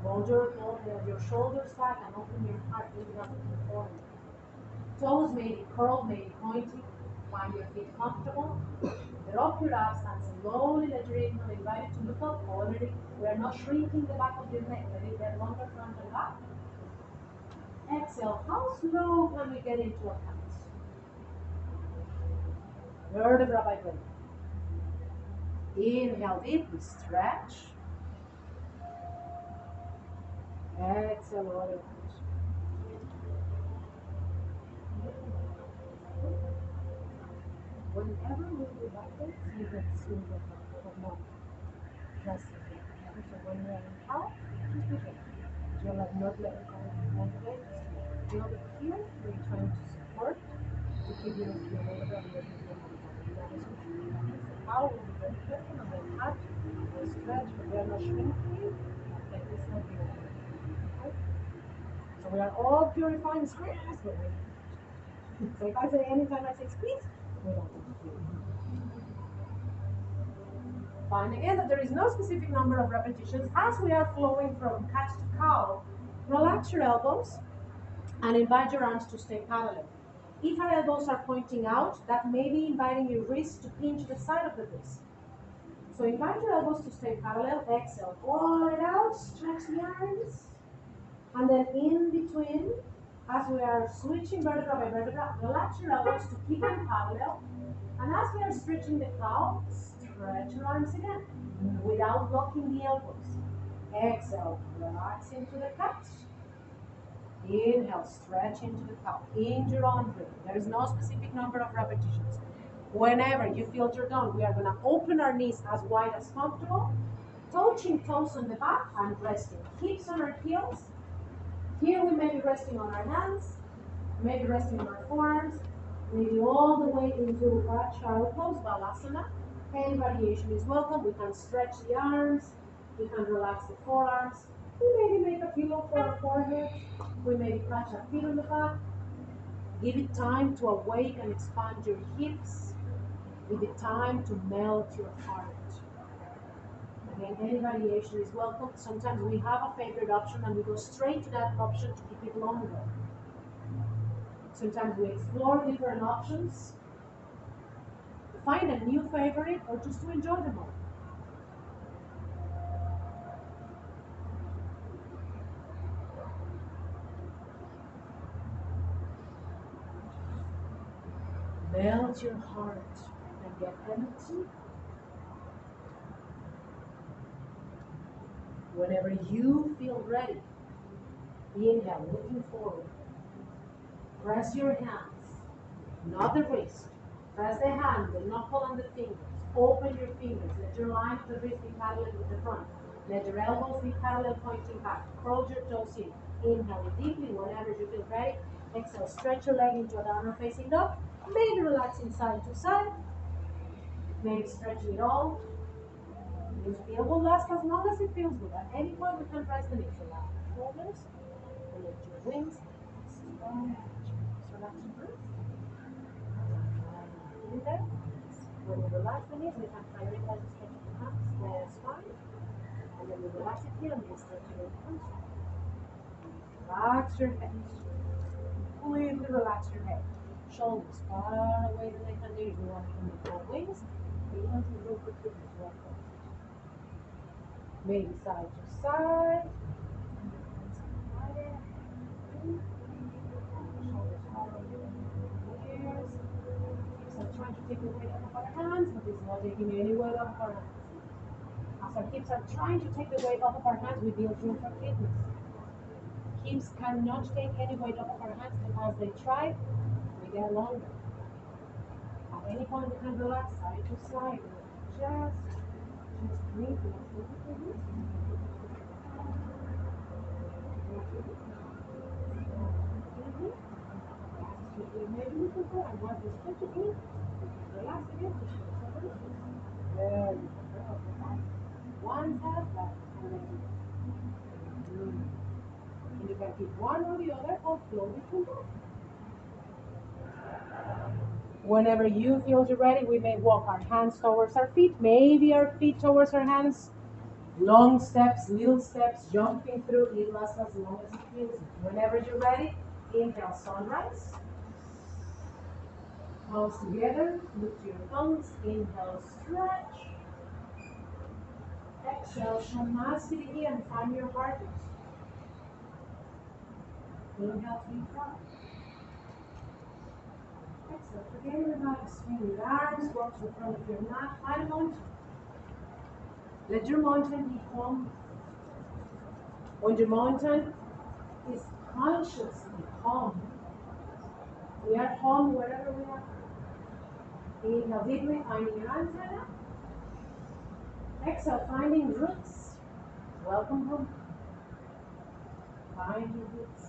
Hold your shoulders back and open your heart, really up in the forward. Toes may be curled, may be pointed. Find your feet comfortable. Drop your abs and slowly let your inhale invite you to look up. Already, we are not shrinking the back of your neck. Let it get longer front and back. Exhale. How slow can we get into a cat? Vertebra by vertebra. Inhale deeply, stretch. Exhale all the way. Whenever we do like this, you can see the mouth. Press it. So when we are in out, just be gentle. You're like not letting go of the leg. Feel it here. We're trying to support to keep your vertebra and your body. How will be very careful and then touch, we'll stretch, but we are not shrinking. Like this not be over. Okay? So we are all purifying squeeze. So if I say anytime I say squeeze, we don't want to do it. Find again that there is no specific number of repetitions. As we are flowing from cat to cow, relax your elbows and invite your arms to stay parallel. If our elbows are pointing out, that may be inviting your wrist to pinch the side of the wrist. So invite your elbows to stay parallel. Exhale, pull it out, stretch the arms. And then in between, as we are switching vertebra by vertebra, relax your elbows to keep them parallel. And as we are stretching the cow, stretch your arms again without locking the elbows. Exhale, relax into the cat. Inhale, stretch into the cow. In your own rhythm. There is no specific number of repetitions. Whenever you feel you're done, we are going to open our knees as wide as comfortable, touching toes on the back and resting. Hips on our heels. Here we may be resting on our hands, maybe resting on our forearms, maybe all the way into a child pose, Balasana. Any variation is welcome. We can stretch the arms, we can relax the forearms. We maybe make a pillow for our forehead. We maybe touch our feet on the back. Give it time to awake and expand your hips. Give it time to melt your heart. Again, any variation is welcome. Sometimes we have a favorite option and we go straight to that option to keep it longer. Sometimes we explore different options to find a new favorite or just to enjoy them all. Melt your heart and get empty. Whenever you feel ready, inhale, looking forward. Press your hands, not the wrist. Press the hand, the knuckle and the fingers. Open your fingers. Let your line of the wrist be parallel with the front. Let your elbows be parallel pointing back. Curl your toes in. Inhale deeply whenever you feel ready. Exhale, stretch your leg into a downward facing dog. Maybe relaxing side to side. Maybe stretching it all. This feel will last as long as it feels good. At any point, we can press the knees. Relax your shoulders. Lift your wings. Relax your breath. In there. When you relax the knees, we can prioritize the stretch of the hands, the spine. And then we relax it here and we stretch your hands. Relax your head. completely relax your head. Shoulders far away the neck and there you want to control wings. Inhale to look at the welcome. Maybe side to side. Shoulders far away the ears. Hips are trying to take the weight off of our hands, but it's not taking any weight off of our hands. As our hips are trying to take the weight off of our hands, we build room for kidneys. Hips cannot take any weight off of our hands, and as they try, we get longer. At any point, we can relax side to side. Just breathe. Maybe we can go and once we stretch again, relax again. There you go. One half back and then and you can keep one or the other or flow between both. Whenever you feel you're ready, we may walk our hands towards our feet, maybe our feet towards our hands. Long steps, little steps, jumping through, it lasts as long as it feels. Whenever you're ready, inhale sunrise. Palms together, lift your thumbs, inhale stretch. Exhale Shanasini and find your heartbeat. Inhale, 3-5. Exhale, forget about swing your arms, walk to the front of your mat, find a mountain. Let your mountain be calm. When your mountain is consciously calm, we are calm wherever we are. Inhale deeply, finding your antenna. Exhale, finding roots. Welcome home. Find your roots.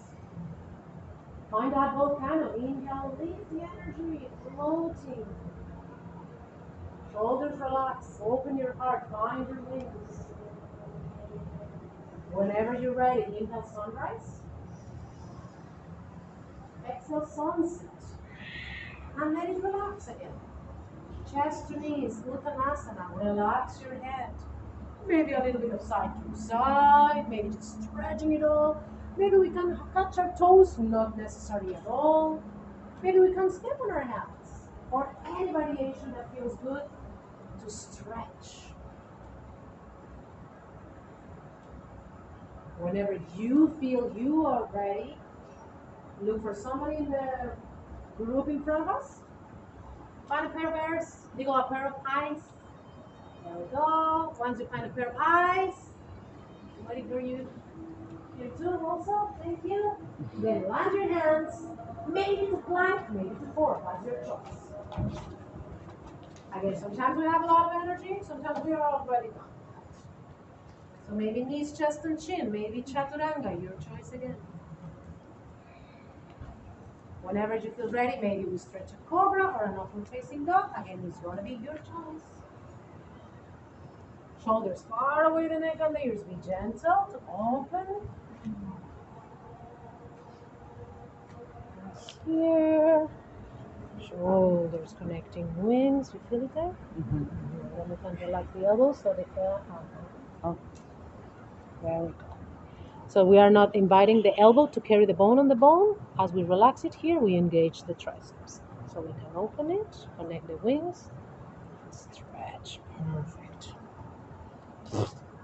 Find that volcano. Inhale, leave the energy floating. Shoulders relax. Open your heart. Find your wings. Whenever you're ready, inhale sunrise. Exhale sunset. And let it relax again. Chest to knees, Uttanasana. Relax your head. Maybe a little bit of side to side. Maybe just stretching it all. Maybe we can touch our toes, not necessary at all. Maybe we can step on our hands. Or any variation that feels good to stretch. Whenever you feel you are ready, look for somebody in the group in front of us. Find a pair of ears. Dig a pair of eyes. There we go. Once you find a pair of eyes, I'm waiting for you. Here too also. Thank you. Then land your hands. Maybe to plank, maybe to forward. That's your choice. Again, sometimes we have a lot of energy. Sometimes we are already done. So maybe knees, chest, and chin. Maybe chaturanga. Your choice again. Whenever you feel ready, maybe we stretch a cobra or an open facing dog. Again, it's going to be your choice. Shoulders far away the neck and the ears. Be gentle to open. Here. Shoulders connecting wings. You feel it there? Mm-hmm. Then we can relax the elbows so they feel. There we go. So we are not inviting the elbow to carry the bone on the bone. As we relax it here, we engage the triceps. So we can open it, connect the wings, and stretch. Perfect.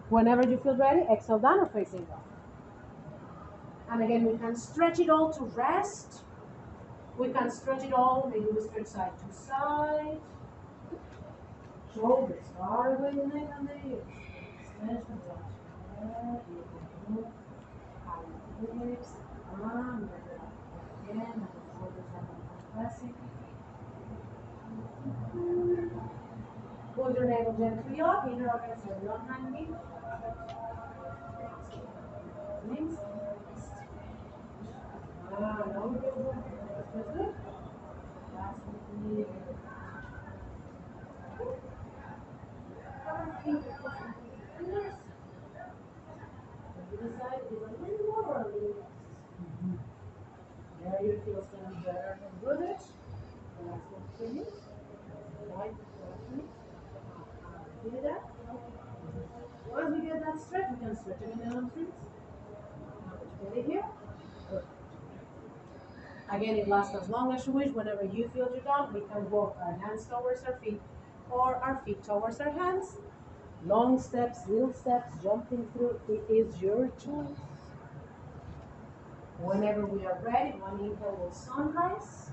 Whenever you feel ready, exhale down or facing down. And again, we can stretch it all to rest. We can stretch it all, maybe we stretch side to side. Shoulders far away the neck and the ears. Stretch the butt. Hips, arm, again, and the shoulders are compressing. Pull your navel gently up, inner organs are not hanging. Links. Now we go. That's good. That's good. Fingers. This side is a little more or a little less. There you feel standing better and good. That's what for you. Right, see that? Once we get that stretch, we can stretch again down trees. Now put your belly here. Good. Again, it lasts as long as you wish. Whenever you feel you're done, we can walk our hands towards our feet or our feet towards our hands. Long steps, little steps, jumping through, it is your choice. Whenever we are ready, one inhale will sunrise.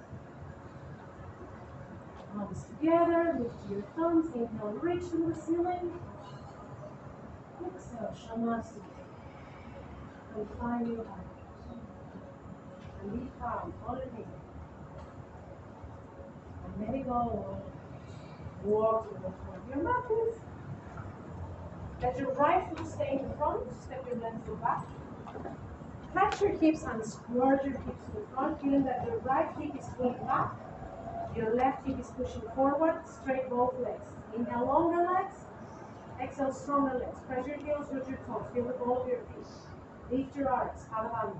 Palms together, lift your thumbs, inhale, reach to the ceiling. Exhale, Shamasi. And find your heart. And be calm, hold it in. And let it go. Walk toward your mat, please. Let your right foot stay in front, step your left foot back. Catch your hips and squirt your hips to the front, feeling that your right hip is pulling back. Your left hip is pushing forward, straight both legs. Inhale, longer legs. Exhale, stronger legs. Press your heels, root your toes. Feel the ball of your feet. Lift your arms, Hadha.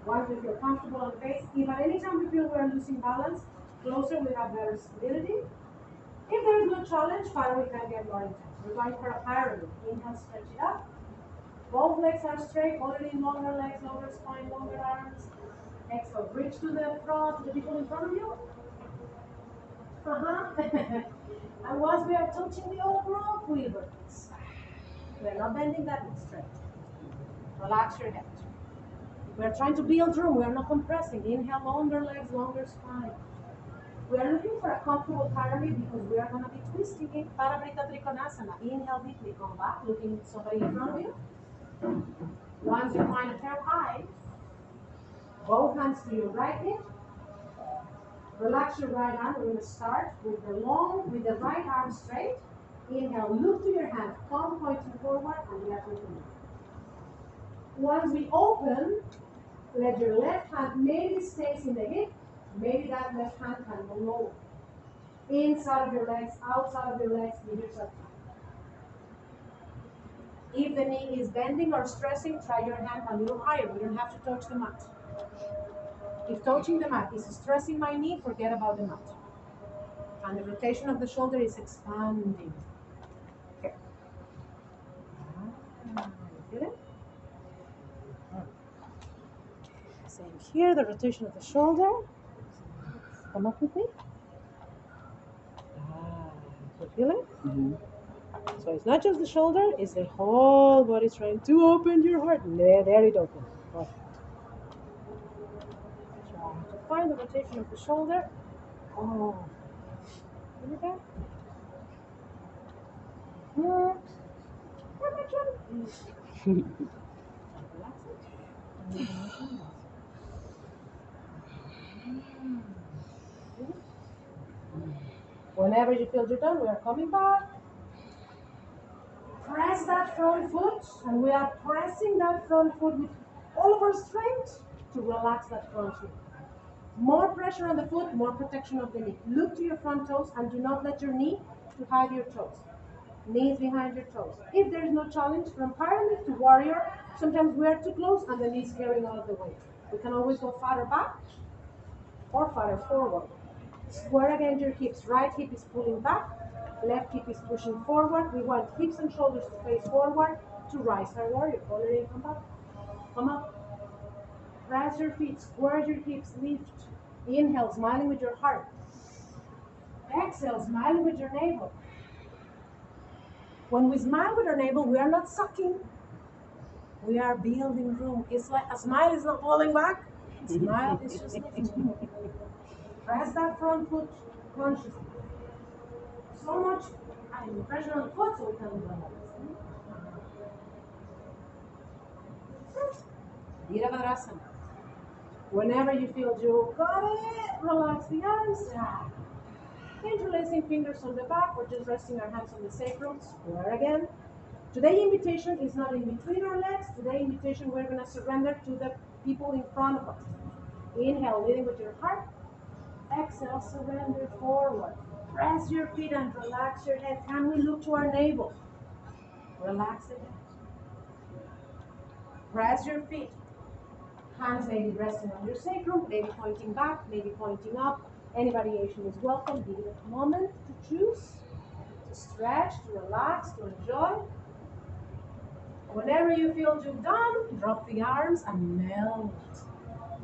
Once you feel comfortable on the base, if at any time you feel we are losing balance, closer we have better stability. If there is no challenge, fine, we can get more intense. We're going for a pyramid. Inhale, stretch it up. Both legs are straight, holding in longer legs, longer spine, longer arms. Exhale, reach to the front, to the people in front of you. And once we are touching the old rope, we reverse. We're not bending that straight. Relax your head. We're trying to build room. We are not compressing. Inhale, longer legs, longer spine. We are looking for a comfortable pyramid because we are going to be twisting it. Paravrita Trikonasana. Inhale deeply, come back, looking at somebody in front of you. Once you find a fair height, both hands to your right hip. Relax your right arm. We're going to start with the right arm straight. Inhale, look to your hand, palm pointing forward, and we are going to move. Once we open, let your left hand maybe stays in the hip. Maybe that left hand can go lower. Inside of your legs, outside of your legs, give yourself time. If the knee is bending or stressing, try your hand a little higher. We don't have to touch the mat. If touching the mat is stressing my knee, forget about the mat. And the rotation of the shoulder is expanding. Okay. Feel it? Same here, the rotation of the shoulder. Come up with me. You feel it? Mm-hmm. So it's not just the shoulder, it's the whole body trying to open your heart. There it opens. Right. Try to find the rotation of the shoulder. Oh. Look at that. Relax it. Whenever you feel you're done, we are coming back. Press that front foot, and we are pressing that front foot with all of our strength to relax that front foot. More pressure on the foot, more protection of the knee. Look to your front toes and do not let your knee to hide your toes. Knees behind your toes. If there is no challenge, from pyramid to warrior, sometimes we are too close and the knee is carrying all of the weight. We can always go farther back or farther forward. Square against your hips. Right hip is pulling back. Left hip is pushing forward. We want hips and shoulders to face forward to rise our warrior. Hold it in, come back. Come up. Press your feet, square your hips, lift. Inhale, smiling with your heart. Exhale, smiling with your navel. When we smile with our navel, we are not sucking. We are building room. It's like a smile is not falling back. Smile is just lifting. Press that front foot consciously. So much pressure on the foot so we can relax. Virabhadrasana. Whenever you feel you got it, relax the arms. Interlacing fingers on the back or just resting our hands on the sacrum. Square again. Today invitation is not in between our legs. Today invitation we're going to surrender to the people in front of us. Inhale, leading with your heart. Exhale, surrender forward. Press your feet and relax your head. Can we look to our navel? Relax the head. Press your feet. Hands maybe resting on your sacrum, maybe pointing back, maybe pointing up. Any variation is welcome. Give it a moment to choose, to stretch, to relax, to enjoy. Whenever you feel you've done, drop the arms and melt.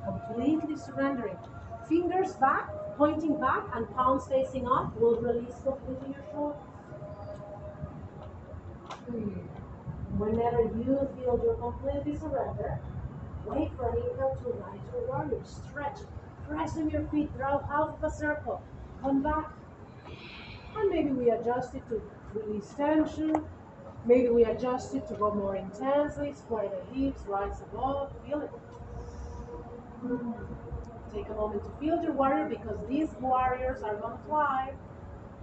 Completely surrendering. Fingers back, pointing back, and palms facing up will release completely your shoulders. Whenever you feel you're completely surrendered, wait for an inhale to rise your warrior. Stretch, press on your feet, draw half of a circle, come back. And maybe we adjust it to release tension. Maybe we adjust it to go more intensely, square the hips, rise above, feel it. Take a moment to feel your warrior because these warriors are going to fly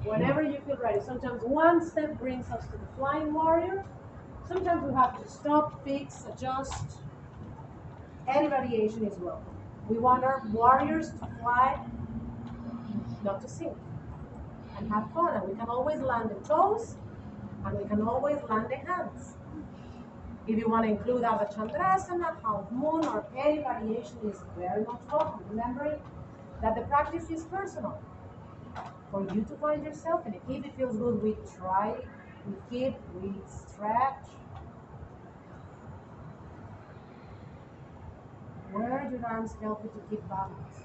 whenever you feel ready. Sometimes one step brings us to the flying warrior. Sometimes we have to stop, fix, adjust. Any variation is welcome. We want our warriors to fly, not to sink, and have fun. And we can always land the toes, and we can always land the hands. If you want to include Ava Chandrasana, half moon, or any variation is very much welcome. Remembering that the practice is personal. For you to find yourself in it. If it feels good, we try, we keep, we stretch. Where your arms help you to keep balance.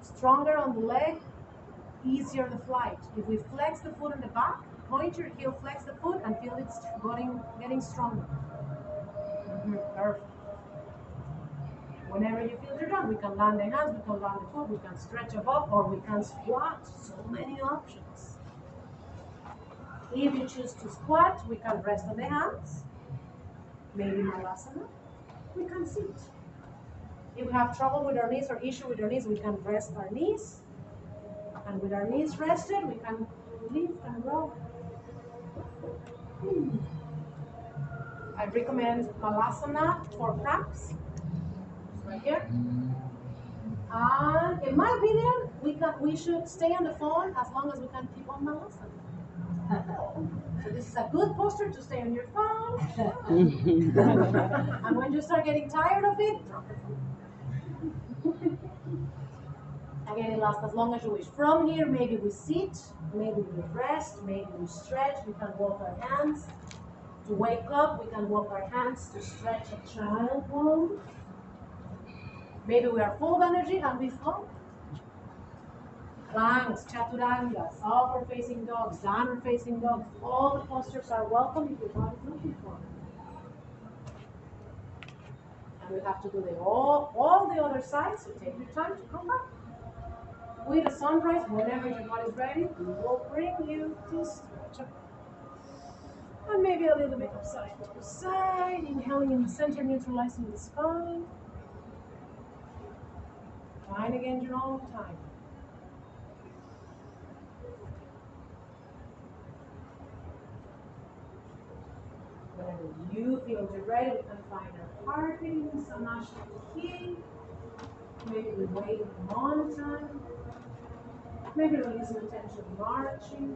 Stronger on the leg, easier the flight. If we flex the foot in the back, point your heel, flex the foot, and feel it getting stronger. Perfect. Whenever you feel you're done, we can land the hands, we can land the foot, we can stretch above, or we can squat. So many options. If you choose to squat, we can rest on the hands. Maybe Malasana. We can sit. If we have trouble with our knees or issue with our knees, we can rest our knees. And with our knees rested, we can lift and roll. I recommend Malasana for cramps. Right here. And in my opinion, we should stay on the phone as long as we can keep on Malasana. So this is a good posture to stay on your phone. And when you start getting tired of it, drop the phone. Again, it lasts as long as you wish. From here, maybe we sit, maybe we rest, maybe we stretch. We can walk our hands. To wake up, we can walk our hands to stretch a child pose. Maybe we are full of energy and we float. Planks, chaturangas, upward facing dogs, downward facing dogs. All the postures are welcome if your body is looking for them. And we have to do all the other sides, so take your time to come back. With the sunrise, whenever your body is ready, we will bring you to stretch up. And maybe a little bit of side to side, inhaling in the center, neutralizing the spine. Find again your own time. Whenever you feel you're ready, we can find our heart beating in Samashti. Maybe we wait a long time. Maybe releasing the tension, marching.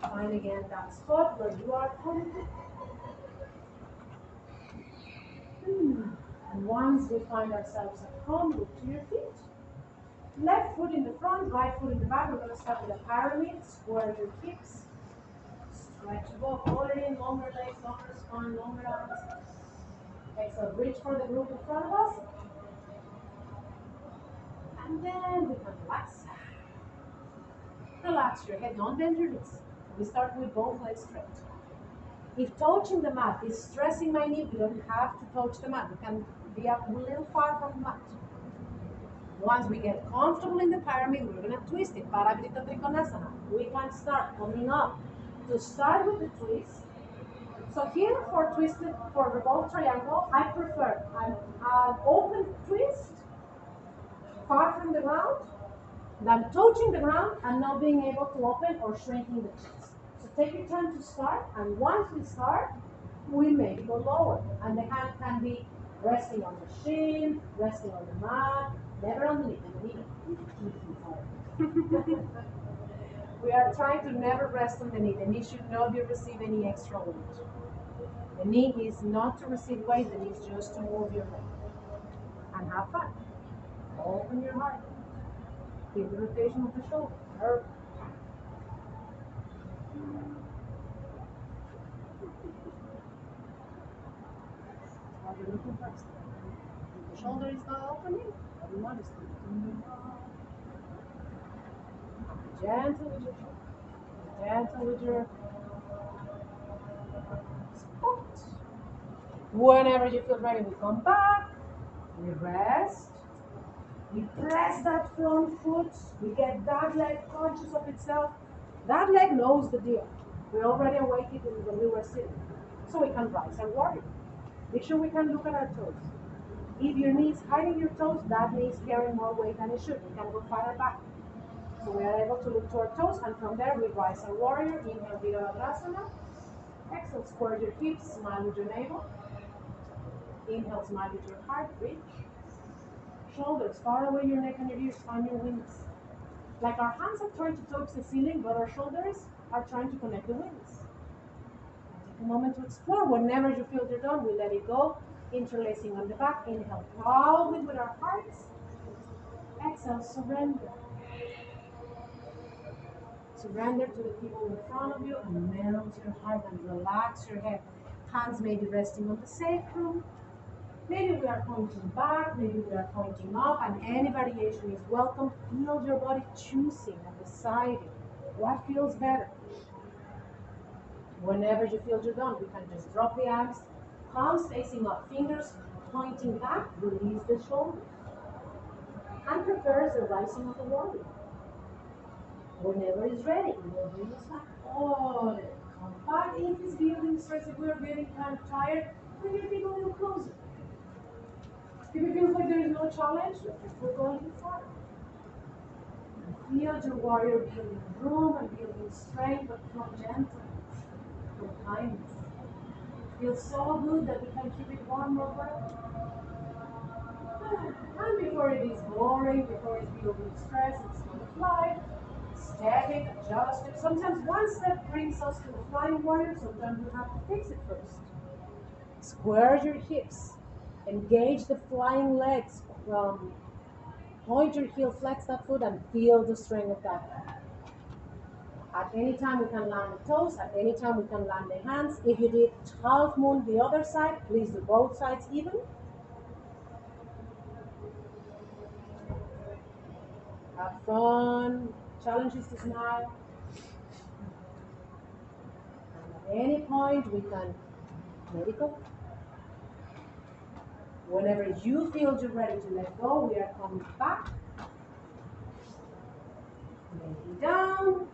Find again that spot where you are comfortable. And once we find ourselves at home, look to your feet. Left foot in the front, right foot in the back. We're going to start with a pyramid. Square your hips. Stretch above, hold it in, longer legs, longer spine, longer arms. Exhale, reach for the group in front of us. And then we can relax. Relax your head, don't bend your knees. We start with both legs straight. If touching the mat is stressing my knee, we don't have to touch the mat. We can be a little far from the mat. Once we get comfortable in the pyramid, we're going to twist it. Paravrita Trikonasana. We can start coming up. To start with the twist. So here for revolved triangle, I prefer an open twist, far from the ground, than touching the ground and not being able to open or shrinking the chest. So take your time to start, and once we start, we may go lower. And the hand can be resting on the shin, resting on the mat, never on the knee. We are trying to never rest on the knee. The knee should not be receive any extra weight. The knee is not to receive weight, the knee is just to move your leg. And have fun. Open your heart. Feel the rotation of the shoulder. Perfect. What are you looking first? The shoulder is not opening. Everyone is thinking. Gentle with your shoulder. Gentle with your spot. Whenever you feel ready, we come back. We rest. We press that front foot. We get that leg conscious of itself. That leg knows the deal. We already awakened it when we were sitting. So we can rise and warrior. Make sure we can look at our toes. If your knee is hiding your toes, that knee is carrying more weight than it should. We can go farther back. So we are able to look to our toes, and from there we rise and warrior. Inhale, Virabhadrasana. Exhale, square your hips, smile with your navel. Inhale, smile with your heart, reach. Shoulders far away, your neck and your ears, find your wings. Like our hands are trying to touch the ceiling, but our shoulders are trying to connect the wings. Take a moment to explore. Whenever you feel you're done, we let it go. Interlacing on the back. Inhale proudly with our hearts. Exhale, surrender. Surrender to the people in front of you and melt your heart and relax your head. Hands may be resting on the sacrum. Maybe we are pointing back, maybe we are pointing up, and any variation is welcome. Feel your body choosing and deciding what feels better. Whenever you feel you're done, we can just drop the arms, palms facing up, fingers pointing back, release the shoulders, and prepare the rising of the warrior. Whenever it's ready, we will bring us back. Oh, come back in this building stretch. If we're getting kind of tired, bring your feet a little closer. If it feels like there is no challenge, we're going forward. Feel your warrior building room and building strength, but from gentleness, from kindness. Feels so good that we can keep it one more breath. And before it is boring, before it's building stress, it's going to fly. Step it, adjust it. Sometimes one step brings us to the flying warrior, sometimes we have to fix it first. Square your hips. Engage the flying legs. Point your heel, flex that foot, and feel the strength of that. At any time we can land the toes, at any time we can land the hands. If you did half moon the other side, please do both sides even. Have fun. Challenge is to smile. And at any point we can let it go. Whenever you feel you're ready to let go, we are coming back. Maybe down.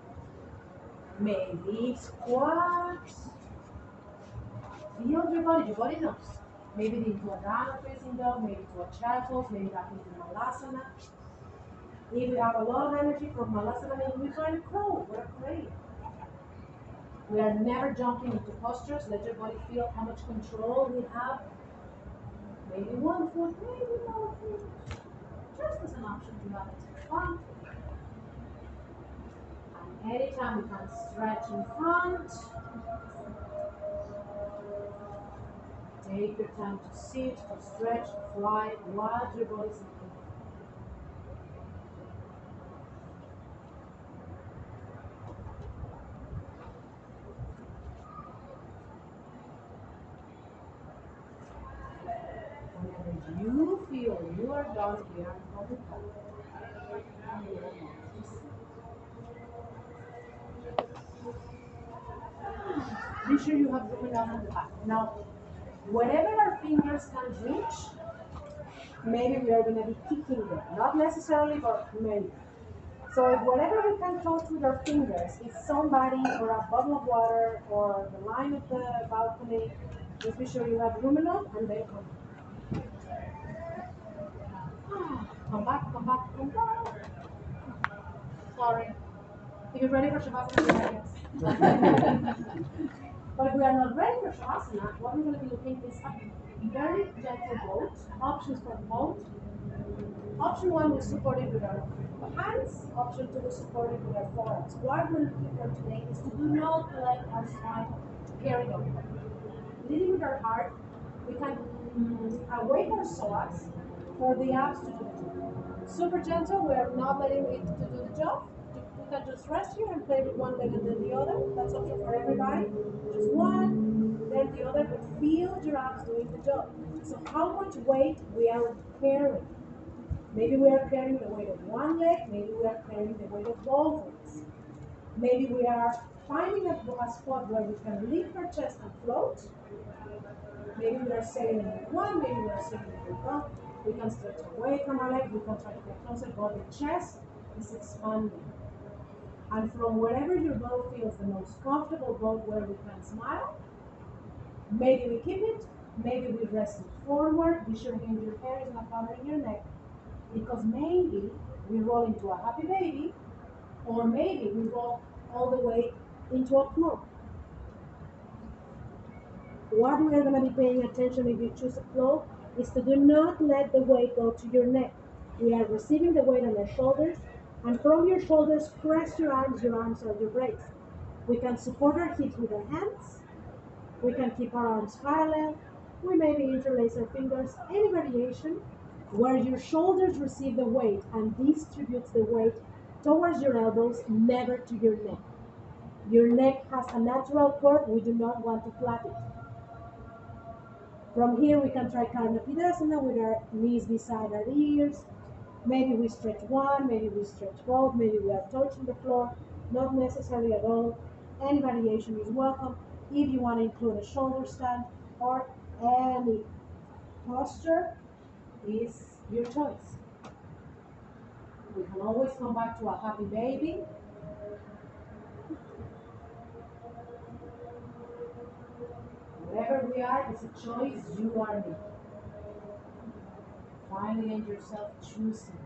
Maybe squats. Feel your body. Your body knows. Maybe into a down facing dog, maybe to a child pose, maybe back into Malasana. If we have a lot of energy from Malasana, maybe we find a crow or a crane. We are never jumping into postures. Let your body feel how much control we have. Maybe one foot, maybe both feet. Just as an option to have it. One. And anytime we can stretch in front. Take your time to sit, to stretch, to fly, what your body's looking for. Whenever you feel you are done, we are coming back. Be sure you have room enough on the back. Now, whenever our fingers can reach, maybe we are going to be kicking them. Not necessarily, but maybe. So if whenever we can touch with our fingers, if somebody or a bottle of water or the line of the balcony, just be sure you have room enough and then come. Come back, come back, come back. Sorry. If you're ready for Shavasana, yes. But if we are not ready for Shavasana, what we're going to be looking is a very gentle boat. Options for boat. Option 1 was supported with our hands. Option 2 was supported with our forearms. What we're looking for today is to do not let our spine carry over. Leading with our heart, we can awake our psoas for the abs to do the job. Super gentle, we are not letting it to do the job. We can just rest here and play with one leg and then the other. That's option for everybody. Just 1, Then the other, feel your abs doing the job. So how much weight we are carrying? Maybe we are carrying the weight of one leg, maybe we are carrying the weight of both legs. Maybe we are finding a spot where we can lift our chest and float. Maybe we are sailing with one, maybe we are sailing with one. We can stretch away from our leg, we can try to get closer, but the chest is expanding. And from wherever your boat feels the most comfortable boat where we can smile, maybe we keep it, maybe we rest it forward. Be sure your hair is not covering your neck, because maybe we roll into a happy baby, or maybe we roll all the way into a flow. What we are going to be paying attention if you choose a flow is to do not let the weight go to your neck. We are receiving the weight on our shoulders, and from your shoulders, press your arms are your brakes. We can support our hips with our hands, we can keep our arms parallel, we maybe interlace our fingers, any variation where your shoulders receive the weight and distributes the weight towards your elbows, never to your neck. Your neck has a natural curve, we do not want to flat it. From here, we can try Karnapidasana with our knees beside our ears. Maybe we stretch one, maybe we stretch both, maybe we are touching the floor, not necessarily at all. Any variation is welcome. If you want to include a shoulder stand or any posture, is your choice. We can always come back to a happy baby. Wherever we are, it's a choice you are making. Finding yourself choosing.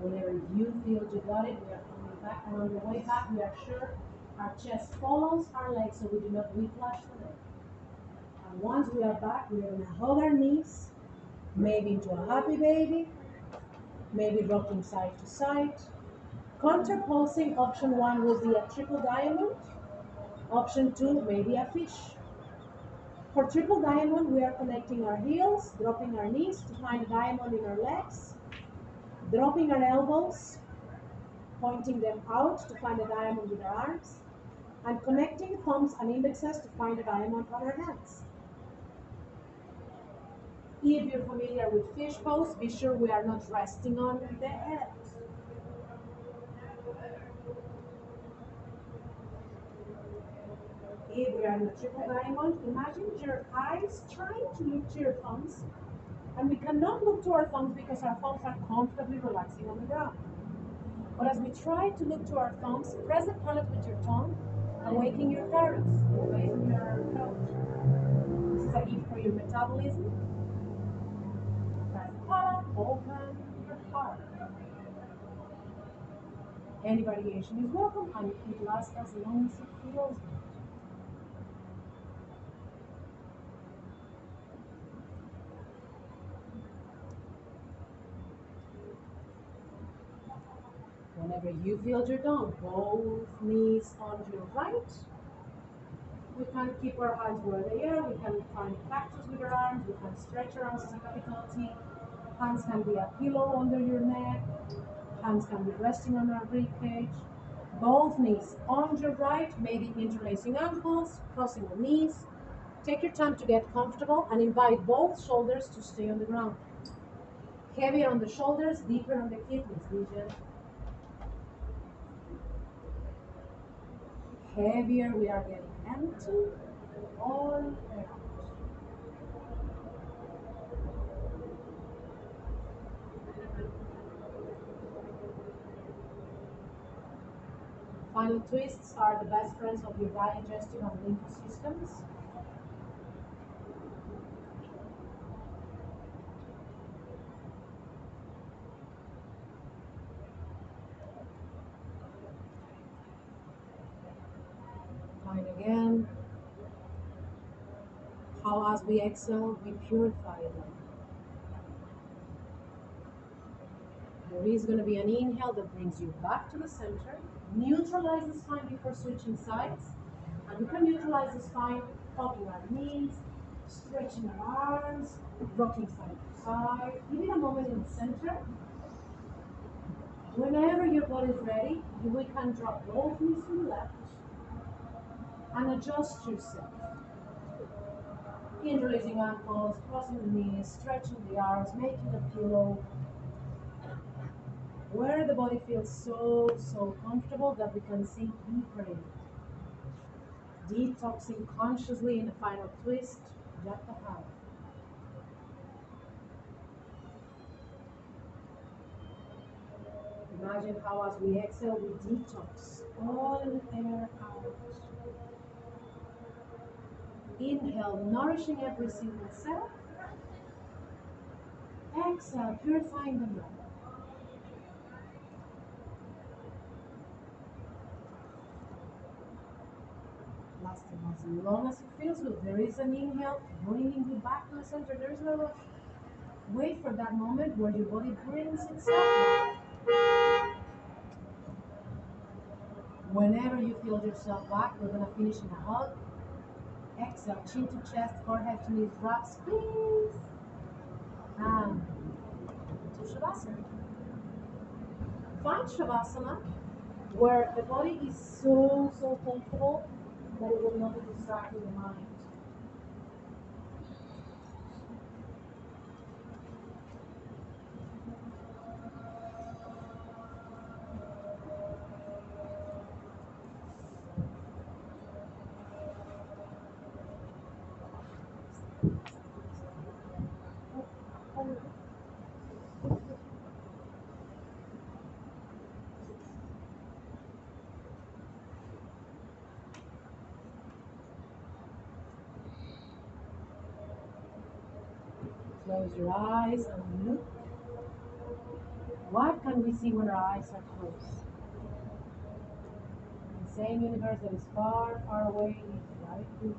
Whenever you feel you got it, we are coming back, and on the way back, we are sure our chest follows our legs so we do not whiplash the leg. And once we are back, we are going to hug our knees, maybe into a happy baby, maybe rocking side to side. Contrapulsing, option one will be a triple diamond. Option two, maybe a fish. For triple diamond, we are connecting our heels, dropping our knees to find a diamond in our legs, dropping our elbows, pointing them out to find a diamond with our arms, and connecting thumbs and indexes to find a diamond on our hands. If you're familiar with fish pose, be sure we are not resting on the head. If we are in a triple diamond, imagine your eyes trying to look to your thumbs, and we cannot look to our thumbs because our thumbs are comfortably relaxing on the ground. But as we try to look to our thumbs, press the palate with your tongue, awaken your carrots, awaken your throat. This is a gift for your metabolism. Press the palate, open your heart. Any variation is welcome, and it lasts as long as it feels good. Whenever you feel you're done, both knees on your right. We can keep our hands where they are. We can find cactus with our arms. We can stretch our arms as a capital T. Hands can be a pillow under your neck. Hands can be resting on our rib cage. Both knees on your right, maybe interlacing ankles, crossing the knees. Take your time to get comfortable and invite both shoulders to stay on the ground. Heavier on the shoulders, deeper on the kidneys, vision. Heavier, we are getting empty all around. Final twists are the best friends of your digestive and lymph systems. Find again how As we exhale, we purify them. There is going to be an inhale that brings you back to the center. Neutralize the spine before switching sides. And we can neutralize the spine, hugging our knees, stretching our arms, rocking side to side. Give it a moment in the center. Whenever your body is ready, we can drop both knees to the left and adjust yourself. Interlacing ankles, crossing the knees, stretching the arms, making a pillow. Where the body feels so comfortable that we can sink deeper in. Detoxing consciously in a final twist, Hatha. Imagine how as we exhale, we detox all the air out. Inhale, nourishing every single cell. Exhale, purifying the blood. Lasting as long as it feels good. There is an inhale, bringing you back to the center. There's no rush. Wait for that moment where your body brings itself back. Whenever you feel yourself back, we're going to finish in a hug. Exhale, chin to chest, forehead to knees, drop, squeeze. And to Shavasana. Find Shavasana where the body is so comfortable that it will not be distracting the mind. Close your eyes and look. What can we see when our eyes are closed? The same universe that is far away is right here.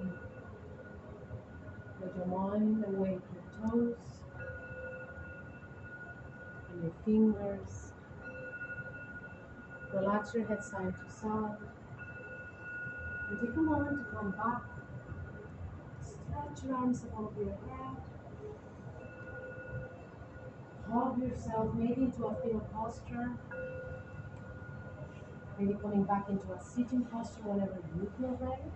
you. Let your mind awake your toes and your fingers. Relax your head side to side. And take a moment to come back. Stretch your arms above your head. Hug yourself maybe into a fetal posture. Maybe coming back into a sitting posture whenever you feel ready.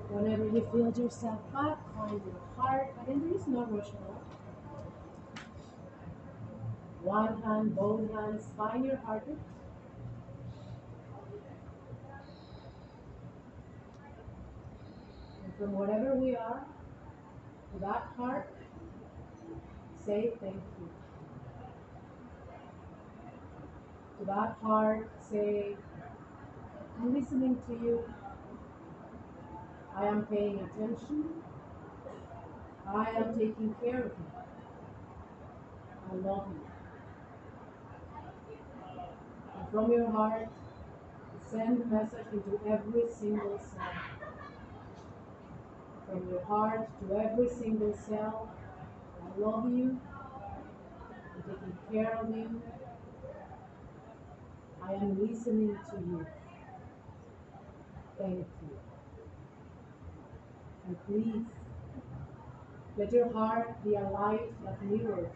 Whenever you feel yourself back, find your heart, but then there is no rush at all. One hand, both hands, find your heartbeat. And from wherever we are, to that heart, say thank you. To that heart, say, I'm listening to you. I am paying attention. I am taking care of you. I love you. And from your heart, send the message into every single cell. From your heart to every single cell, I love you. I'm taking care of you. I am listening to you. Thank you. And please, let your heart be a light that mirrors,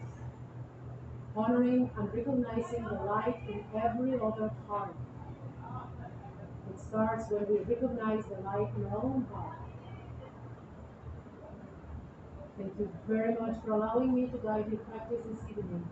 honoring and recognizing the light in every other heart. It starts when we recognize the light in our own heart. Thank you very much for allowing me to guide your practice this evening.